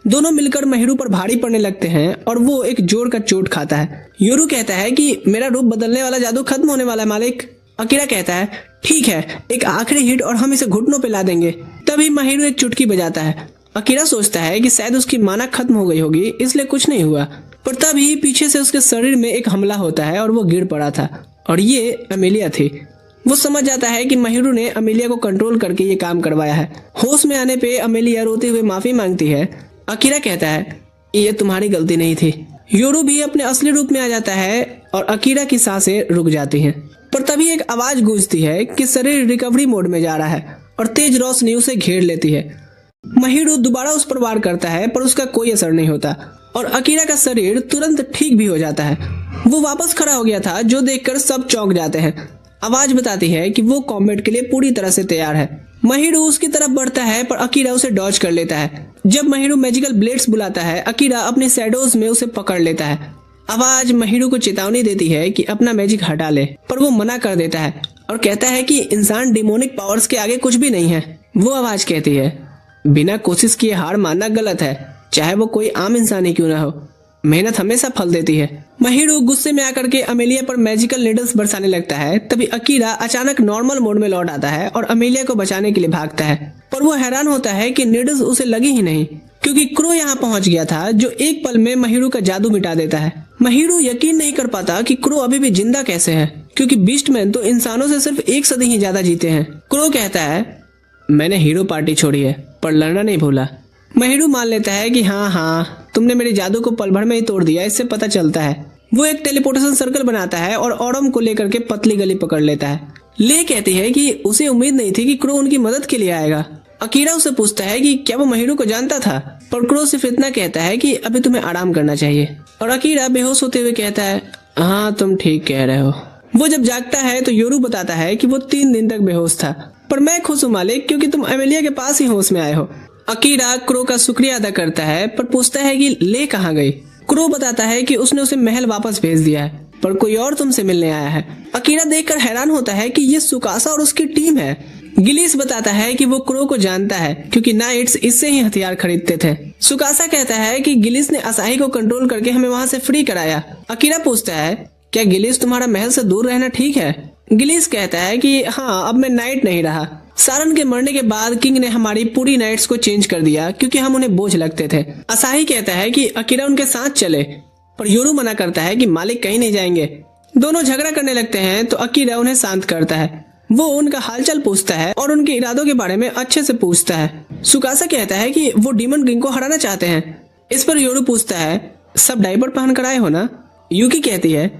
दोनों मिलकर महिरू पर भारी पड़ने लगते हैं और वो एक जोर का चोट खाता है। योरू कहता है कि मेरा रूप बदलने वाला जादू खत्म होने वाला है मालिक। अकीरा कहता है ठीक है, एक आखिरी हिट और हम इसे घुटनों पे ला देंगे। तभी महिरू एक चुटकी बजाता है। अकीरा सोचता है कि शायद उसकी माना खत्म हो गई होगी, इसलिए कुछ नहीं हुआ, पर तभी पीछे से उसके शरीर में एक हमला होता है और वो गिर पड़ा था और ये अमेलिया थी। वो समझ जाता है कि महिरू ने अमेलिया को कंट्रोल करके ये काम करवाया है। होश में आने पे अमेलिया रोते हुए माफी मांगती है। अकीरा कहता है ये तुम्हारी गलती नहीं थी। योरू भी अपने असली रूप में आ जाता है और अकीरा की सांसें रुक जाती हैं। पर तभी एक आवाज गूंजती है कि शरीर रिकवरी मोड में जा रहा है और तेज रोशनी उसे घेर लेती है। महिरू दोबारा उस पर वार करता है पर उसका कोई असर नहीं होता और अकीरा का शरीर तुरंत ठीक भी हो जाता है। वो वापस खड़ा हो गया था, जो देखकर सब चौंक जाते हैं। आवाज बताती है कि वो कॉम्बैट के लिए पूरी तरह से तैयार है। महिरू उसकी तरफ बढ़ता है पर अकीरा उसे डॉज कर लेता है। जब महिरू मैजिकल ब्लेड्स बुलाता है, अकीरा अपने शैडोज में उसे पकड़ लेता है। आवाज महिरू को चेतावनी देती है कि अपना मैजिक हटा ले, पर वो मना कर देता है और कहता है कि इंसान डिमोनिक पावर्स के आगे कुछ भी नहीं है। वो आवाज कहती है बिना कोशिश किए हार मानना गलत है, चाहे वो कोई आम इंसान ही क्यों ना हो। मेहनत हमेशा फल देती है। महिरू गुस्से में आकर के अमेलिया पर मैजिकल नीडल्स बरसाने लगता है। तभी अकीरा अचानक नॉर्मल मोड में लौट आता है और अमेलिया को बचाने के लिए भागता है, पर वो हैरान होता है कि नीडल्स उसे लगी ही नहीं, क्योंकि क्रो यहाँ पहुंच गया था जो एक पल में महिरू का जादू मिटा देता है। महिरू यकीन नहीं कर पाता कि क्रो अभी भी जिंदा कैसे है, क्योंकि बीस्टमैन तो इंसानों से सिर्फ एक सदी ही ज्यादा जीते हैं। क्रो कहता है मैंने हीरो पार्टी छोड़ी है पर लड़ना नहीं भूला। महिरू मान लेता है कि हाँ तुमने मेरे जादू को पल भर में ही तोड़ दिया, इससे पता चलता है। वो एक टेलीपोर्टेशन सर्कल बनाता है और ओरम को लेकर के पतली गली पकड़ लेता है। ले कहती है कि उसे उम्मीद नहीं थी कि क्रो उनकी मदद के लिए आएगा। अकीरा उसे पूछता है कि क्या वो महिरू को जानता था, पर क्रो सिर्फ इतना कहता है कि अभी तुम्हें आराम करना चाहिए। और अकीरा बेहोश होते हुए कहता है हाँ तुम ठीक कह रहे हो। वो जब जागता है तो योरू बताता है कि वो 3 दिन तक बेहोश था, पर मैं खुश हूँ मालिक क्योंकि तुम अमेलिया के पास ही होश में आए हो। अकीरा क्रो का शुक्रिया अदा करता है पर पूछता है कि ले कहाँ गई। क्रो बताता है कि उसने उसे महल वापस भेज दिया है, पर कोई और तुमसे मिलने आया है। अकीरा देखकर हैरान होता है कि ये सुकासा और उसकी टीम है। गिलीस बताता है कि वो क्रो को जानता है क्योंकि नाइट्स इससे ही हथियार खरीदते थे। सुकासा कहता है कि गिलीस ने असाही को कंट्रोल करके हमें वहाँ से फ्री कराया। अकीरा पूछता है, क्या गिलीस तुम्हारा महल से दूर रहना ठीक है? गिलीस कहता है कि हाँ, अब मैं नाइट नहीं रहा। सारन के मरने के बाद किंग ने हमारी पूरी नाइट्स को चेंज कर दिया क्योंकि हम उन्हें बोझ लगते थे। असाही कहता है कि अकीरा उनके साथ चले, पर योरू मना करता है कि मालिक कहीं नहीं जाएंगे। दोनों झगड़ा करने लगते हैं तो अकीरा उन्हें शांत करता है। वो उनका हालचाल पूछता है और उनके इरादों के बारे में अच्छे से पूछता है। सुकासा कहता है कि वो डीमन किंग को हराना चाहते हैं। इस पर योरू पूछता है, सब डायपर पहन कर आए हो ना? यूकी कहती है,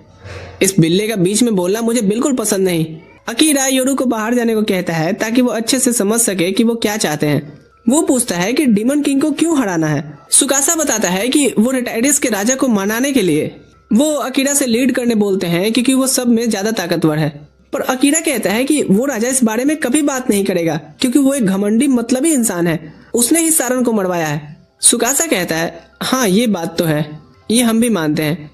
इस बिल्ले का बीच में बोलना मुझे बिल्कुल पसंद नहीं। अकीरा योरू को बाहर जाने को कहता है ताकि वो अच्छे से समझ सके कि वो क्या चाहते हैं। वो पूछता है कि डीमन किंग को क्यों हराना है। सुकासा बताता है कि वो रेटाइडिस के राजा को मनाने के लिए। वो अकीरा से लीड करने बोलते हैं क्योंकि वो सब में ज्यादा ताकतवर है, पर अकीरा कहता है कि वो राजा इस बारे में कभी बात नहीं करेगा क्योंकि वो एक घमंडी मतलबी इंसान है, उसने ही सारन को मरवाया है। सुकासा कहता है, हाँ ये बात तो है, ये हम भी मानते हैं,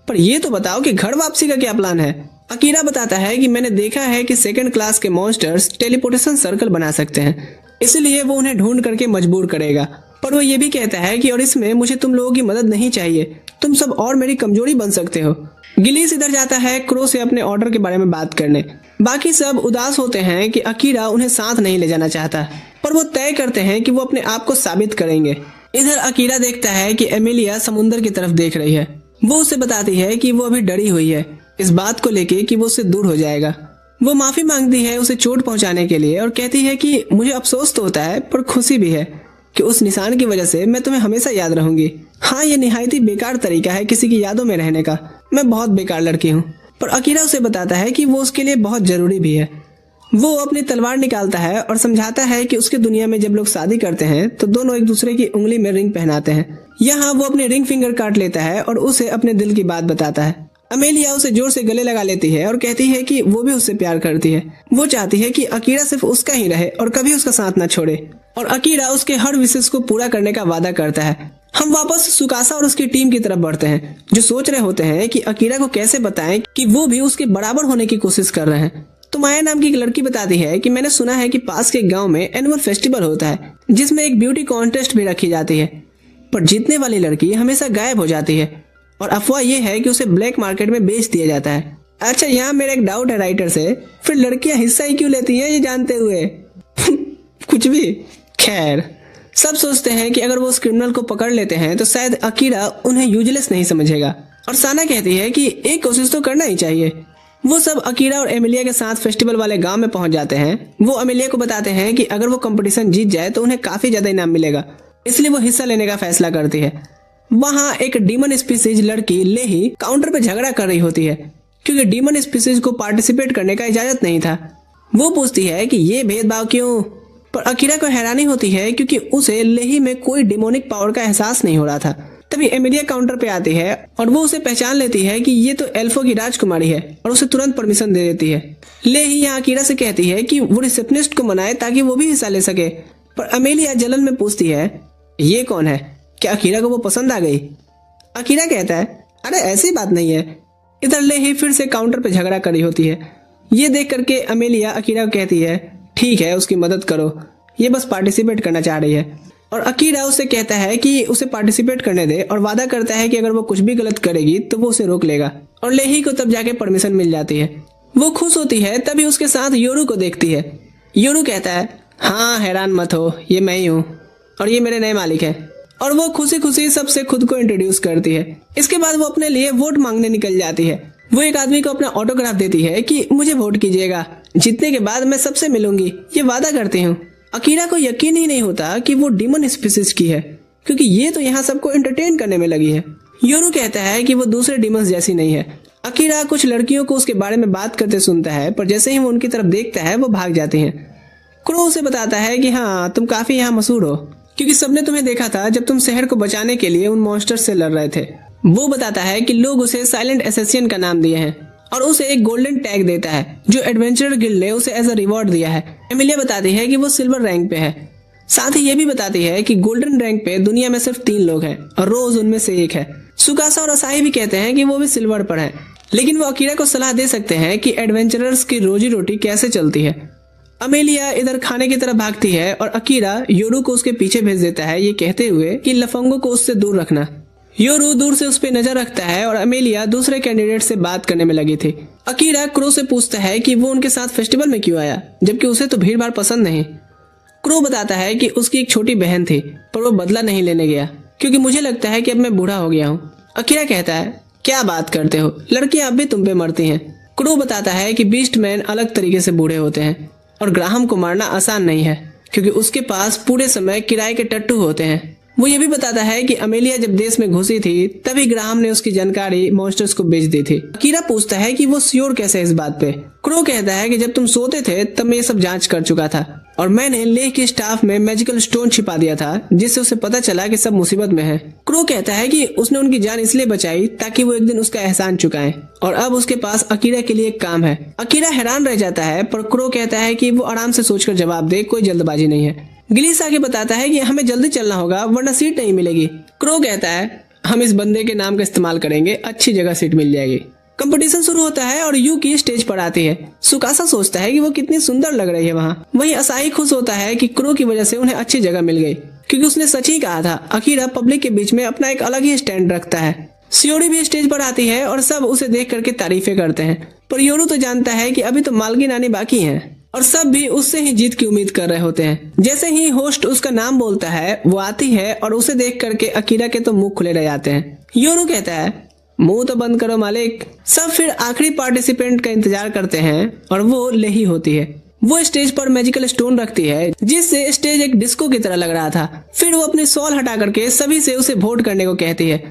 पर ये तो बताओ कि घर वापसी का क्या प्लान है? अकीरा बताता है कि मैंने देखा है कि सेकंड क्लास के मॉन्स्टर्स टेलीपोर्टेशन सर्कल बना सकते हैं, इसलिए वो उन्हें ढूंढ करके मजबूर करेगा। पर वो ये भी कहता है कि और इसमें मुझे तुम लोगों की मदद नहीं चाहिए, तुम सब और मेरी कमजोरी बन सकते हो। गिलीस इधर जाता है क्रो से अपने ऑर्डर के बारे में बात करने। बाकी सब उदास होते हैं कि अकीरा उन्हें साथ नहीं ले जाना चाहता, पर वो तय करते हैं कि वो अपने आप को साबित करेंगे। इधर अकीरा देखता है कि एमिलिया समुद्र की तरफ देख रही है। वो उसे बताती है कि वो अभी डरी हुई है इस बात को लेके कि वो उससे दूर हो जाएगा। वो माफी मांगती है उसे चोट पहुंचाने के लिए और कहती है कि मुझे अफसोस तो होता है पर खुशी भी है कि उस निशान की वजह से मैं तुम्हें हमेशा याद रहूंगी। हाँ, ये निहायत ही बेकार तरीका है किसी की यादों में रहने का। मैं बहुत बेकार लड़की हूँ। पर अकीरा उसे बताता है कि वो उसके लिए बहुत जरूरी भी है। वो अपनी तलवार निकालता है और समझाता है कि उसके दुनिया में जब लोग शादी करते हैं तो दोनों एक दूसरे की उंगली में रिंग पहनाते हैं। यहाँ वो अपने रिंग फिंगर काट लेता है और उसे अपने दिल की बात बताता है। अमेलिया उसे जोर से गले लगा लेती है और कहती है कि वो भी उससे प्यार करती है। वो चाहती है कि अकीरा सिर्फ उसका ही रहे और कभी उसका साथ न छोड़े, और अकीरा उसके हर विशेष को पूरा करने का वादा करता है। हम वापस सुकासा और उसकी टीम की तरफ बढ़ते हैं, जो सोच रहे होते हैं कि अकीरा को कैसे बताएं कि वो भी उसके बराबर होने की कोशिश कर रहे हैं। तो माया नाम की एक लड़की बताती है कि मैंने सुना है कि पास के गांव में एनुअल फेस्टिवल होता है जिसमें एक ब्यूटी कॉन्टेस्ट भी रखी जाती है, पर जीतने वाली लड़की हमेशा गायब हो जाती है और अफवाह यह है कि उसे ब्लैक मार्केट में बेच दिया जाता है। अच्छा, यहाँ मेरा एक डाउट है राइटर से, फिर लड़कियां हिस्सा ही क्यों लेती हैं ये जानते हुए? कुछ भी। खैर, सब सोचते हैं कि अगर वो उस क्रिमिनल को पकड़ लेते हैं तो शायद अकीरा उन्हें यूजलेस नहीं समझेगा, और साना कहती है कि एक कोशिश तो करना ही चाहिए। वो सब अकीरा और एमिलिया के साथ फेस्टिवल वाले गांव में पहुंच जाते हैं। वो एमिलिया को बताते हैं कि अगर वो कंपटीशन जीत जाए तो उन्हें काफी ज्यादा इनाम मिलेगा, इसलिए वो हिस्सा लेने का फैसला करती है। वहाँ एक डीमन स्पीसीज लड़की लेही काउंटर पे झगड़ा कर रही होती है क्योंकि डीमन स्पीसीज को पार्टिसिपेट करने का इजाजत नहीं था। वो पूछती है कि ये भेदभाव क्यों, पर अकीरा को हैरानी होती है क्योंकि उसे लेही में कोई डिमोनिक पावर का एहसास नहीं हो रहा था। तभी एमिलिया काउंटर पे आती है और वो उसे पहचान लेती है कि ये तो एल्फो की राजकुमारी है और उसे तुरंत परमिशन दे देती है। लेही यहाँ अकीरा से कहती है कि वो रिसेप्शनिस्ट को मनाए ताकि वो भी हिस्सा ले सके, पर एमिलिया जलन में पूछती है, ये कौन है? क्या अकीरा को वो पसंद आ गई? अकीरा कहता है, अरे ऐसी बात नहीं है। इधर लेही फिर से काउंटर पे झगड़ा कर रही होती है। ये देख करके अमेलिया अकीरा को कहती है, ठीक है उसकी मदद करो, ये बस पार्टिसिपेट करना चाह रही है। और अकीरा उसे कहता है कि उसे पार्टिसिपेट करने दे और वादा करता है कि अगर वो कुछ भी गलत करेगी तो वो उसे रोक लेगा, और लेही को तब जाके परमिशन मिल जाती है। वो खुश होती है, तभी उसके साथ योरू को देखती है। योरू कहता है, हाँ हैरान मत हो, ये मैं ही हूँ और ये मेरे नए मालिक है, और वो खुशी खुशी सबसे खुद को इंट्रोड्यूस करती है। इसके बाद वो अपने लिए वोट मांगने निकल जाती है। वो एक आदमी को अपना ऑटोग्राफ देती है कि मुझे वोट कीजिएगा, जीतने के बाद मैं सबसे मिलूंगी, ये वादा करती हूँ। अकीरा को यकीन ही नहीं होता कि वो डीमन स्पीसीज की है, क्योंकि ये तो यहाँ सबको एंटरटेन करने में लगी है। योरू कहता है कि वो दूसरे डीमंस जैसी नहीं है। अकीरा कुछ लड़कियों को उसके बारे में बात करते सुनता है, पर जैसे ही वो उनकी तरफ देखता है वो भाग जाती हैं। क्रो उसे बताता है कि हाँ तुम काफी यहाँ मशहूर हो, क्योंकि सबने तुम्हें देखा था जब तुम शहर को बचाने के लिए उन मॉन्स्टर से लड़ रहे थे। वो बताता है कि लोग उसे साइलेंट एसेसियन का नाम दिए हैं और उसे एक गोल्डन टैग देता है जो एडवेंचरर गिल्ड ने उसे एज अ रिवॉर्ड दिया है। एमिलिया बताती है कि वो सिल्वर रैंक पे है। साथ ही ये भी बताती है कि गोल्डन रैंक पे दुनिया में सिर्फ 3 लोग हैं और रोज उनमें से एक है। सुकासा और असाही भी कहते हैं कि वो भी सिल्वर पर है, लेकिन वो अकीरा को सलाह दे सकते हैं कि एडवेंचरर्स की रोजी रोटी कैसे चलती है। अमेलिया इधर खाने की तरफ भागती है और अकीरा योरू को उसके पीछे भेज देता है, ये कहते हुए कि लफंगो को उससे दूर रखना। योरू दूर से उस पर नजर रखता है और अमेलिया दूसरे कैंडिडेट से बात करने में लगी थी। अकीरा क्रो से पूछता है कि वो उनके साथ फेस्टिवल में क्यों आया, जबकि उसे तो भीड़ भाड़ पसंद नहीं। क्रो बताता है कि उसकी एक छोटी बहन थी, पर वो बदला नहीं लेने गया क्योंकि मुझे लगता है कि अब मैं बूढ़ा हो गया हूँ। अकीरा कहता है, क्या बात करते हो, लड़कियां अब भी तुम पे मरती हैं। क्रो बताता है कि बीस्ट मैन अलग तरीके से बूढ़े होते हैं और ग्राहम को मारना आसान नहीं है क्योंकि उसके पास पूरे समय किराए के टट्टू होते हैं। वो ये भी बताता है कि अमेलिया जब देश में घुसी थी तभी ग्राहम ने उसकी जानकारी मॉन्स्टर्स को बेच दी थी। अकीरा पूछता है कि वो श्योर कैसे इस बात पे। क्रो कहता है कि जब तुम सोते थे तब मैं ये सब जांच कर चुका था और मैंने लेह के स्टाफ में मैजिकल स्टोन छिपा दिया था जिससे उसे पता चला कि सब मुसीबत में है। क्रो कहता है कि उसने उनकी जान इसलिए बचाई ताकि वो एक दिन उसका एहसान चुकाएं और अब उसके पास अकीरा के लिए एक काम है। अकीरा हैरान रह जाता है पर क्रो कहता है कि वो आराम से सोचकर जवाब दे, कोई जल्दबाजी नहीं है। गिलीस आगे बताता है कि हमें जल्दी चलना होगा वरना सीट नहीं मिलेगी। क्रो कहता है, हम इस बंदे के नाम का इस्तेमाल करेंगे, अच्छी जगह सीट मिल जाएगी। कंपटीशन शुरू होता है और यूकी स्टेज पर आती है। सुकासा सोचता है कि वो कितनी सुंदर लग रही है वहाँ। वहीं असाही खुश होता है कि क्रो की वजह से उन्हें अच्छी जगह मिल गई क्योंकि उसने सच ही कहा था, अकीरा पब्लिक के बीच में अपना एक अलग ही स्टैंड रखता है। सियोरी भी स्टेज पर आती है और सब उसे देख करके तारीफें करते हैं, पर योरू तो जानता है कि अभी तो मालकिन आनी बाकी है और सब भी उससे ही जीत की उम्मीद कर रहे होते हैं। जैसे ही होस्ट उसका नाम बोलता है वो आती है और उसे देख करके अकीरा के तो मुंह खुले रह जाते हैं। योरू कहता है, मुंह तो बंद करो मालिक। सब फिर आखिरी पार्टिसिपेंट का इंतजार करते हैं और वो लेही होती है। वो स्टेज पर मैजिकल स्टोन रखती है जिससे स्टेज एक डिस्को की तरह लग रहा था। फिर वो अपनी सॉल हटा करके सभी से उसे वोट करने को कहती है।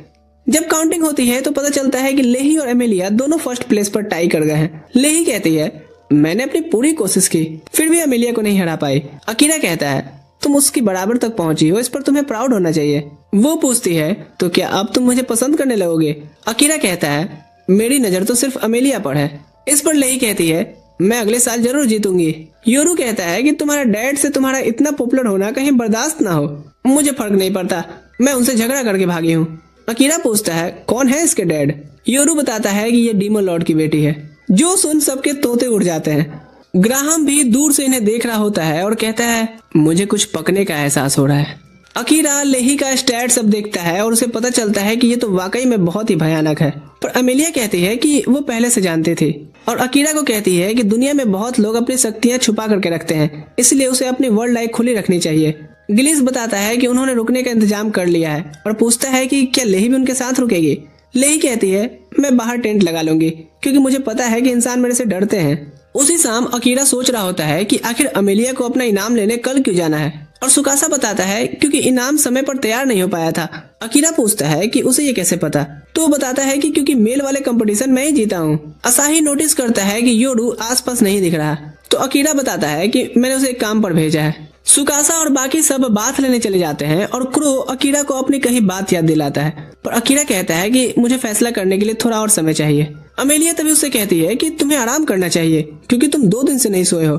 जब काउंटिंग होती है तो पता चलता है कि लेही और एमेलिया दोनों फर्स्ट प्लेस पर टाई कर गए हैं। लेही कहती है, मैंने अपनी पूरी कोशिश की फिर भी अमेलिया को नहीं हरा पाई। अकीरा कहता है, तुम उसकी बराबर तक पहुंची हो, इस पर तुम्हें प्राउड होना चाहिए। वो पूछती है, तो क्या अब तुम मुझे पसंद करने लगोगे? अकीरा कहता है, मेरी नजर तो सिर्फ अमेलिया पर है। इस पर लेही कहती है, मैं अगले साल जरूर जीतूंगी। योरू कहता है कि तुम्हारा डैड से तुम्हारा इतना पॉपुलर होना कहीं बर्दाश्त ना हो। मुझे फर्क नहीं पड़ता, मैं उनसे झगड़ा करके भागी हूँ। अकीरा पूछता है, कौन है इसके डैड? योरू बताता है कि ये डीमन लॉर्ड की बेटी है। जो सुन सबके तोते उड़ जाते हैं। ग्राहम भी दूर से इन्हें देख रहा होता है और कहता है, मुझे कुछ पकने का एहसास हो रहा है। अकीरा लेही का स्टैट सब देखता है और उसे पता चलता है कि ये तो वाकई में बहुत ही भयानक है। पर अमेलिया कहती है कि वो पहले से जानती थी और अकीरा को कहती है कि दुनिया में बहुत लोग अपनी शक्तियां छुपा करके रखते हैं, इसलिए उसे अपनी वर्ल्ड लाइफ खुली रखनी चाहिए। गिलिस बताता है कि उन्होंने रुकने का इंतजाम कर लिया है और पूछता है कि क्या लेही भी उनके साथ रुकेगी। लेही कहती है, मैं बाहर टेंट लगा लूंगी क्योंकि मुझे पता है कि इंसान मेरे से डरते हैं। उसी शाम अकीरा सोच रहा होता है कि आखिर अमेलिया को अपना इनाम लेने कल क्यों जाना है और सुकासा बताता है क्योंकि इनाम समय पर तैयार नहीं हो पाया था। अकीरा पूछता है कि उसे ये कैसे पता, तो वो बताता है कि क्योंकि मेल वाले कंपटीशन में ही जीता हूँ। असाही नोटिस करता है कि योरू आसपास नहीं दिख रहा, तो अकीरा बताता है कि मैंने उसे एक काम पर भेजा है। सुकासा और बाकी सब बात लेने चले जाते हैं और क्रो अकीरा को अपनी कही बात याद दिलाता है, पर अकीरा कहता है कि मुझे फैसला करने के लिए थोड़ा और समय चाहिए। अमेलिया तभी उससे कहती है कि तुम्हें आराम करना चाहिए क्योंकि तुम 2 दिन से नहीं सोए हो।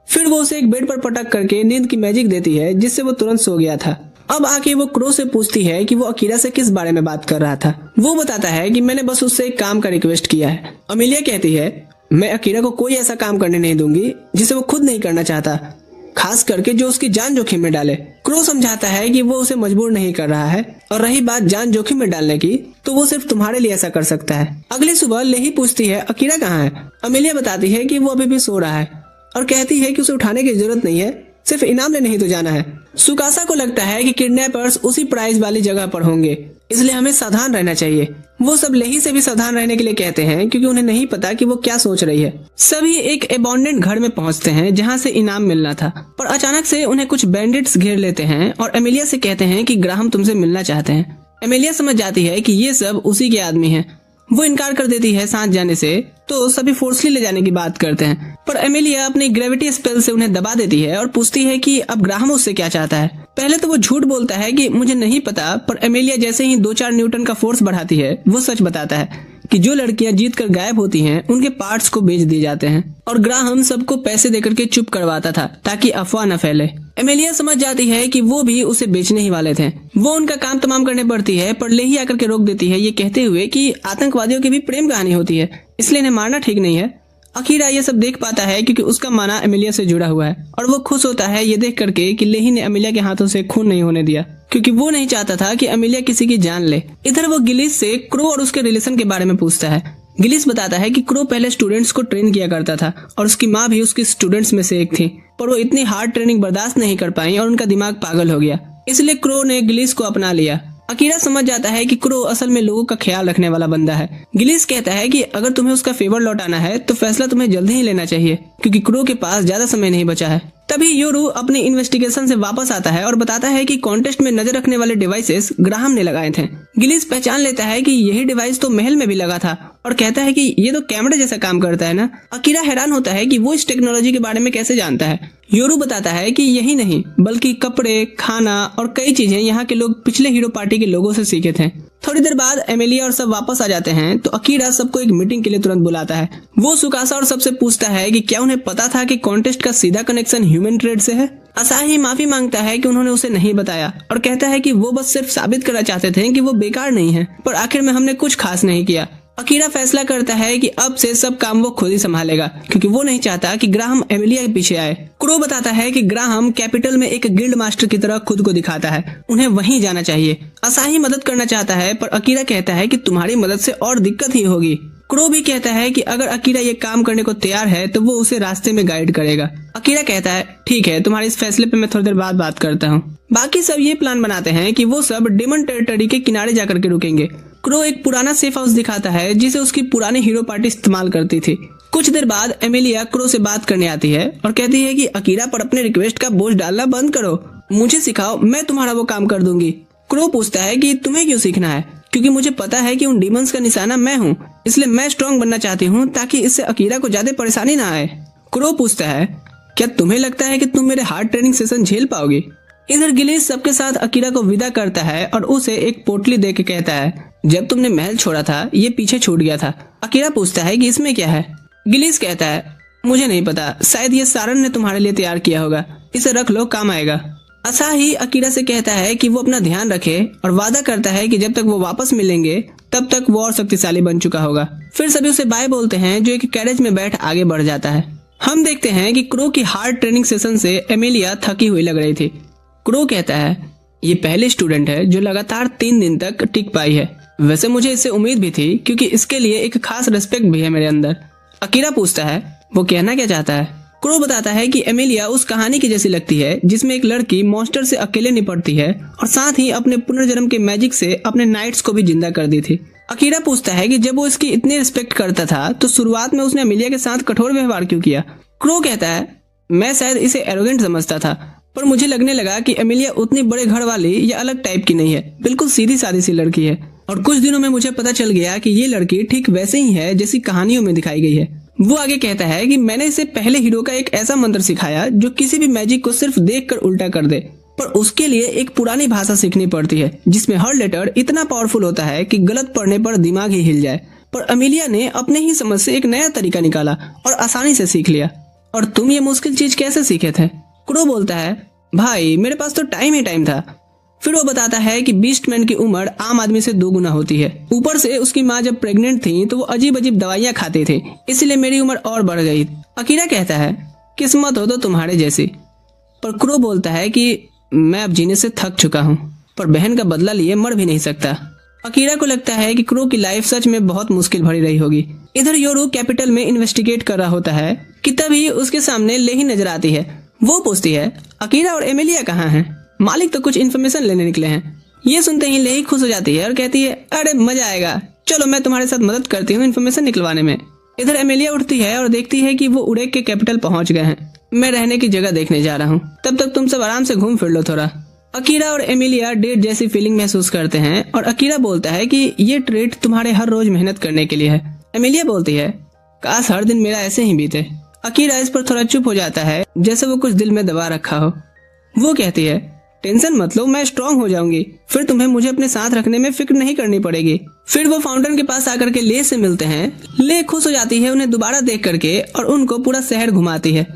फिर वो उसे एक बेड पर पटक करके नींद की मैजिक देती है जिससे वो तुरंत सो गया था। अब आके वो क्रो से पूछती है कि वो अकीरा से किस बारे में बात कर रहा था। वो बताता है कि मैंने बस उससे एक काम का रिक्वेस्ट किया है। अमेलिया कहती है, मैं अकीरा को कोई ऐसा काम करने नहीं दूंगी जिसे वो खुद नहीं करना चाहता, खास करके जो उसकी जान जोखिम में डाले। क्रो समझाता है कि वो उसे मजबूर नहीं कर रहा है और रही बात जान जोखिम में डालने की, तो वो सिर्फ तुम्हारे लिए ऐसा कर सकता है। अगली सुबह लेही पूछती है, अकीरा कहाँ है? अमेलिया बताती है कि वो अभी भी सो रहा है और कहती है कि उसे उठाने की जरूरत नहीं है, सिर्फ इनाम लेने ही तो जाना है। सुकासा को लगता है कि किडनैपर्स उसी प्राइज वाली जगह पर होंगे, इसलिए हमें सावधान रहना चाहिए। वो सब लेही से भी सावधान रहने के लिए कहते हैं क्योंकि उन्हें नहीं पता कि वो क्या सोच रही है। सभी एक एबॉन्डेंट घर में पहुंचते हैं जहां से इनाम मिलना था, पर अचानक से उन्हें कुछ बैंडिट्स घेर लेते हैं और एमेलिया से कहते हैं कि ग्राहम तुमसे मिलना चाहते हैं। एमेलिया समझ जाती है कि ये सब उसी के आदमी हैं। वो इनकार कर देती है साथ जाने से, तो सभी फोर्सली ले जाने की बात करते हैं, पर एमेलिया अपनी ग्रेविटी स्पेल से उन्हें दबा देती है और पूछती है कि अब ग्राहम उससे क्या चाहता है। पहले तो वो झूठ बोलता है कि मुझे नहीं पता, पर एमेलिया जैसे ही 2-4 न्यूटन का फोर्स बढ़ाती है वो सच बताता है कि जो लड़कियां जीत कर गायब होती हैं उनके पार्ट्स को बेच दिए जाते हैं, और ग्राहम सबको पैसे देकर के चुप करवाता था ताकि अफवाह न फैले। एमिलिया समझ जाती है कि वो भी उसे बेचने ही वाले थे। वो उनका काम तमाम करने पड़ती है, पर लेही आकर के रोक देती है, ये कहते हुए कि आतंकवादियों की भी प्रेम कहानी होती है, इसलिए इन्हें मारना ठीक नहीं है। अकीरा ये सब देख पाता है क्योंकि उसका माना एमिलिया से जुड़ा हुआ है, और वो खुश होता है ये देख करके कि लेही ने एमिलिया के हाथों से खून नहीं होने दिया, क्योंकि वो नहीं चाहता था कि एमिलिया किसी की जान ले। इधर वो गिलिस से क्रो और उसके रिलेशन के बारे में पूछता है। गिलिस बताता है कि क्रो पहले स्टूडेंट्स को ट्रेन किया करता था और उसकी माँ भी उसकी स्टूडेंट्स में से एक थी, पर वो इतनी हार्ड ट्रेनिंग बर्दाश्त नहीं कर पाई और उनका दिमाग पागल हो गया, इसलिए क्रो ने गिलिस को अपना लिया। अकीरा समझ जाता है कि क्रो असल में लोगों का ख्याल रखने वाला बंदा है। गिलिस कहता है कि अगर तुम्हें उसका फेवर लौटाना है तो फैसला तुम्हें जल्दी ही लेना चाहिए, क्योंकि क्रो के पास ज्यादा समय नहीं बचा है। तभी योरू अपनी इन्वेस्टिगेशन से वापस आता है और बताता है कि कॉन्टेस्ट में नजर रखने वाले डिवाइसेस ग्राहम ने लगाए थे। गिलिस पहचान लेता है कि यही डिवाइस तो महल में भी लगा था और कहता है कि ये तो कैमरे जैसा काम करता है ना। अकीरा हैरान होता है कि वो इस टेक्नोलॉजी के बारे में कैसे जानता है। योरू बताता है कि यही नहीं बल्कि कपड़े, खाना और कई चीजें यहाँ के लोग पिछले हीरो पार्टी के लोगों से सीखे थे। थोड़ी देर बाद एमिलिया और सब वापस आ जाते हैं तो अकीरा सबको एक मीटिंग के लिए तुरंत बुलाता है। वो सुकासा और सबसे पूछता है कि क्या उन्हें पता था कि कॉन्टेस्ट का सीधा कनेक्शन ह्यूमन ट्रेड से है। असाही माफी मांगता है कि उन्होंने उसे नहीं बताया और कहता है कि वो बस सिर्फ साबित करना चाहते थे कि वो बेकार नहीं है, पर आखिर में हमने कुछ खास नहीं किया। अकीरा फैसला करता है कि अब से सब काम वो खुद ही संभालेगा, क्योंकि वो नहीं चाहता कि ग्राहम एमिलिया के पीछे आए। क्रो बताता है कि ग्राहम कैपिटल में एक गिल्ड मास्टर की तरह खुद को दिखाता है, उन्हें वहीं जाना चाहिए। असाही मदद करना चाहता है, पर अकीरा कहता है कि तुम्हारी मदद से और दिक्कत ही होगी। क्रो भी कहता है कि अगर अकीरा ये काम करने को तैयार है तो वो उसे रास्ते में गाइड करेगा। अकीरा कहता है ठीक है, तुम्हारे इस फैसले पे मैं थोड़ी देर बाद बात करता हूँ। बाकी सब ये प्लान बनाते हैं कि वो सब डेमन टेरिटरी के किनारे जाकर के रुकेंगे। क्रो एक पुराना सेफ हाउस दिखाता है जिसे उसकी पुरानी हीरो पार्टी इस्तेमाल करती थी। कुछ देर बाद एमिलिया क्रो से बात करने आती है और कहती है कि अकीरा पर अपने रिक्वेस्ट का बोझ डालना बंद करो, मुझे सिखाओ, मैं तुम्हारा वो काम कर दूंगी। क्रो पूछता है कि तुम्हें क्यों सीखना है, क्योंकि मुझे पता है कि उन डीमंस का निशाना मैं हूँ, इसलिए मैं स्ट्रॉन्ग बनना चाहती हूँ ताकि इससे अकीरा को ज्यादा परेशानी ना आए। क्रो पूछता है क्या तुम्हें लगता है कि तुम मेरे हार्ड ट्रेनिंग सेशन झेल पाओगी। इधर गिलिस सबके साथ अकीरा को विदा करता है और उसे एक पोटली दे के कहता है जब तुमने महल छोड़ा था ये पीछे छूट गया था। अकीरा पूछता है कि इसमें क्या है। गिलिस कहता है मुझे नहीं पता, शायद ये सारन ने तुम्हारे लिए तैयार किया होगा, इसे रख लो, काम आएगा। असाही अकीरा से कहता है कि वो अपना ध्यान रखे और वादा करता है कि जब तक वो वापस मिलेंगे तब तक वो और शक्तिशाली बन चुका होगा। फिर सभी उसे बाय बोलते हैं जो एक कैरेज में बैठ आगे बढ़ जाता है। हम देखते हैं कि क्रो की हार्ड ट्रेनिंग सेशन से एमिलिया थकी हुई लग रही थी। क्रो कहता है ये पहले स्टूडेंट है जो लगातार 3 दिन तक टिक पाई है, वैसे मुझे इससे उम्मीद भी थी क्योंकि इसके लिए एक खास रिस्पेक्ट भी है मेरे अंदर। अकीरा पूछता है वो कहना क्या चाहता है। क्रो बताता है कि एमिलिया उस कहानी की जैसी लगती है जिसमें एक लड़की मॉन्स्टर से अकेले निपटती है और साथ ही अपने पुनर्जन्म के मैजिक से अपने नाइट्स को भी जिंदा कर दी थी। अकीरा पूछता है कि जब वो इसकी इतनी रिस्पेक्ट करता था तो शुरुआत में उसने एमिलिया के साथ कठोर व्यवहार क्यों किया। क्रो कहता है मैं शायद इसे एरोगेंट समझता था, पर मुझे लगने लगा कि एमिलिया उतनी बड़े घर वाली या अलग टाइप की नहीं है, बिल्कुल सीधी सादी सी लड़की है। और कुछ दिनों में मुझे पता चल गया कि ये लड़की ठीक वैसे ही है जैसी कहानियों में दिखाई गई है। वो आगे कहता है कि मैंने इसे पहले हीरो का एक ऐसा मंत्र सिखाया जो किसी भी मैजिक को सिर्फ देखकर उल्टा कर दे, पर उसके लिए एक पुरानी भाषा सीखनी पड़ती है जिसमें हर लेटर इतना पावरफुल होता है कि गलत पढ़ने पर दिमाग ही हिल जाए। पर एमिलिया ने अपने ही समझ से एक नया तरीका निकाला और आसानी से सीख लिया। और तुम ये मुश्किल चीज कैसे सीखे थे। क्रो बोलता है भाई मेरे पास तो टाइम ही टाइम था। फिर वो बताता है कि बीस्टमैन की उम्र आम आदमी से 2 गुना होती है, ऊपर से उसकी माँ जब प्रेग्नेंट थी तो वो अजीब अजीब दवाइयाँ खाते थे, इसलिए मेरी उम्र और बढ़ गई। अकीरा कहता है किस्मत हो तो तुम्हारे जैसी। पर क्रो बोलता है कि मैं अब जीने से थक चुका हूँ, पर बहन का बदला लिए मर भी नहीं सकता। अकीरा को लगता है कि क्रो की लाइफ सच में बहुत मुश्किल भरी रही होगी। इधर योरू कैपिटल में इन्वेस्टिगेट कर रहा होता है कि तभी उसके सामने लेही नजर आती है। वो पूछती है अकीरा और एमिलिया कहाँ हैं? मालिक तो कुछ इन्फॉर्मेशन लेने निकले हैं। ये सुनते ही लेही खुश हो जाती है और कहती है अरे मजा आएगा, चलो मैं तुम्हारे साथ मदद करती हूँ इन्फॉर्मेशन निकलवाने में। इधर एमिलिया उठती है और देखती है कि वो उड़ेक के कैपिटल पहुंच गए हैं। मैं रहने की जगह देखने जा रहा हूँ, तब तक तुम सब आराम से घूम फिर लो थोड़ा। अकीरा और एमिलिया डेट जैसी फीलिंग महसूस करते हैं और अकीरा बोलता है कि ये ट्रीट तुम्हारे हर रोज मेहनत करने के लिए है। एमिलिया बोलती है काश हर दिन मेरा ऐसे ही बीते। अकीरा इस पर थोड़ा चुप हो जाता है जैसे वो कुछ दिल में दबा रखा हो। वो कहती है टेंशन मत लो, मैं स्ट्रांग हो जाऊंगी, फिर तुम्हें मुझे अपने साथ रखने में फिक्र नहीं करनी पड़ेगी। फिर वो फाउंटेन के पास आकर के ले से मिलते हैं। ले खुश हो जाती है उन्हें दोबारा देख करके और उनको पूरा शहर घुमाती है।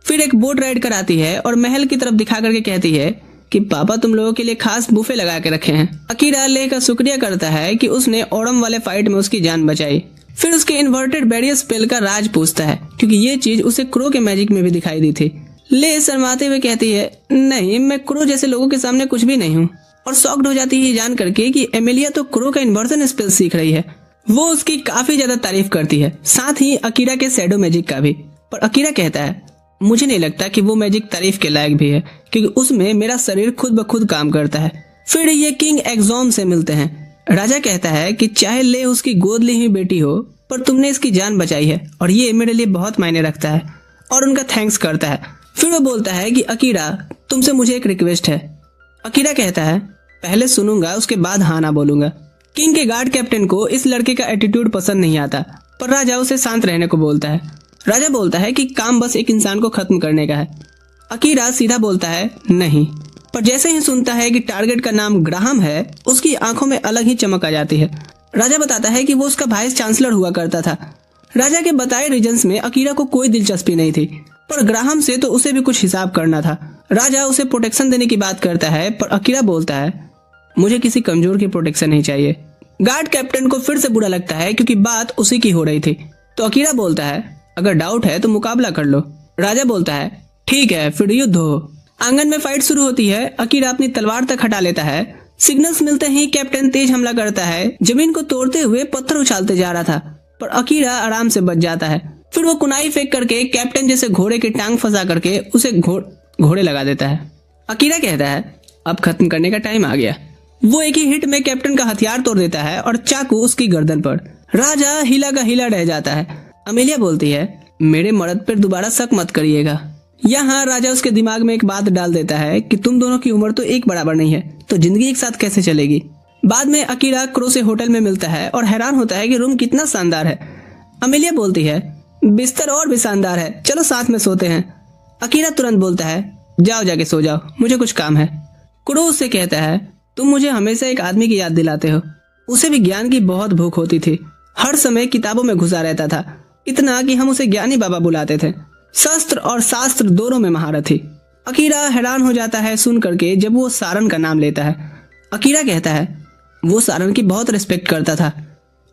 फिर एक बोट राइड कराती है और महल की तरफ दिखा करके कहती है कि पापा तुम लोगों के लिए खास बुफे लगा के रखे हैं। अकीरा ले का शुक्रिया करता है कि उसने ओरम वाले फाइट में उसकी जान बचाई। फिर उसके इन्वर्टेड बैरियर स्पेल का राज पूछता है, क्योंकि ये चीज उसे क्रो के मैजिक में भी दिखाई दी थी। ले शर्माते हुए कहती है, नहीं, मैं क्रो जैसे लोगों के सामने कुछ भी नहीं हूँ। और शॉक्ड हो जाती है जान करके कि एमिलिया तो क्रो का इन्वर्जन स्पेल सीख रही है। वो उसकी काफी ज्यादा तारीफ करती है, साथ ही अकीरा के शैडो मैजिक का भी। पर अकीरा कहता है, मुझे नहीं लगता कि वो मैजिक तारीफ के लायक भी है, क्योंकि उसमें मेरा शरीर खुद ब खुद काम करता है। फिर ये किंग एग्जॉम से मिलते हैं। राजा कहता है कि चाहे ले उसकी गोद ली हुई बेटी हो, पर तुमने इसकी जान बचाई है और ये मेरे लिए बहुत मायने रखता है, और उनका थैंक्स करता है। फिर वो बोलता है कि अकीरा, तुमसे मुझे एक रिक्वेस्ट है। अकीरा कहता है, पहले सुनूंगा, उसके बाद हाँ ना बोलूंगा। किंग के गार्ड कैप्टन को इस लड़के का एटीट्यूड पसंद नहीं आता, पर राजा उसे शांत रहने को बोलता है। राजा बोलता है कि काम बस एक इंसान को खत्म करने का है। अकीरा सीधा बोलता है, नहीं। पर जैसे ही सुनता है कि टारगेट का नाम ग्राहम है, उसकी आंखों में अलग ही चमक आ जाती है। राजा बताता है कि वो उसका वाइस चांसलर हुआ करता था। राजा के बताए रीजन्स में अकीरा को कोई दिलचस्पी नहीं थी, पर ग्राहम से तो उसे भी कुछ हिसाब करना था। राजा उसे प्रोटेक्शन देने की बात करता है, पर अकीरा बोलता है, मुझे किसी कमजोर की प्रोटेक्शन नहीं चाहिए। गार्ड कैप्टन को फिर से बुरा लगता है, क्योंकि बात उसी की हो रही थी। तो अकीरा बोलता है, अगर डाउट है तो मुकाबला कर लो। राजा बोलता है, ठीक है, फिर युद्ध हो। आंगन में फाइट शुरू होती है। अकीरा अपनी तलवार तक हटा लेता है। सिग्नल्स मिलते ही कैप्टन तेज हमला करता है। जमीन को तोड़ते हुए पत्थर उछालते जा रहा था, पर अकीरा आराम से बच जाता है। फिर वो कुनाई फेंक करके कैप्टन जैसे घोड़े की टांग फंसा करके उसे घोड़े लगा देता है। अकीरा कहता है, अब खत्म करने का टाइम आ गया। वो एक ही हिट में कैप्टन का हथियार तोड़ देता है और चाकू उसकी गर्दन पर। राजा हिला का हिला रह जाता है। अमेलिया बोलती है, मेरे मर्द पर दोबारा शक मत करिएगा। यहाँ राजा उसके दिमाग में एक बात डाल देता है कि तुम दोनों की उम्र तो एक बराबर नहीं है, तो जिंदगी एक साथ कैसे चलेगी। बाद में अकीरा क्रो से होटल में मिलता है और हैरान होता है कि रूम कितना शानदार है। अमेलिया बोलती है, बिस्तर और भी शानदार है, चलो साथ में सोते हैं। अकीरा तुरंत बोलता है, जाओ जाके सो जाओ, मुझे कुछ काम है। क्रो उससे कहता है, तुम मुझे हमेशा एक आदमी की याद दिलाते हो। उसे भी ज्ञान की बहुत भूख होती थी, हर समय किताबों में घुसा रहता था, इतना कि हम उसे ज्ञानी बाबा बुलाते थे। शस्त्र और शास्त्र दोनों में महारत थी। अकीरा हैरान हो जाता है सुन करके जब वो सारन का नाम लेता है। अकीरा कहता है, वो सारन की बहुत रिस्पेक्ट करता था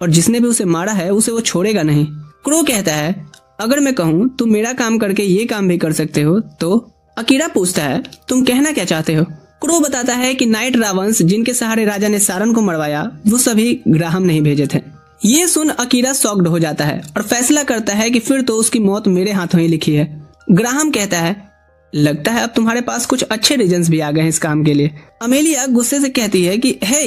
और जिसने भी उसे मारा है उसे वो छोड़ेगा नहीं। क्रो कहता है, अगर मैं कहूँ तुम मेरा काम करके ये काम भी कर सकते हो तो। अकीरा पूछता है, तुम कहना क्या चाहते हो। क्रो बताता है कि नाइट रावंस जिनके सहारे राजा ने सारन को मरवाया, वो सभी ग्राहम नहीं भेजे थे। ये सुन अकीरा शॉक्ड हो जाता है और फैसला करता है कि फिर तो उसकी मौत मेरे हाथों ही लिखी है। ग्राहम कहता है, लगता है अब तुम्हारे पास कुछ अच्छे रीजंस भी आ गए हैं इस काम के लिए। अमेलिया गुस्से से कहती है कि हे,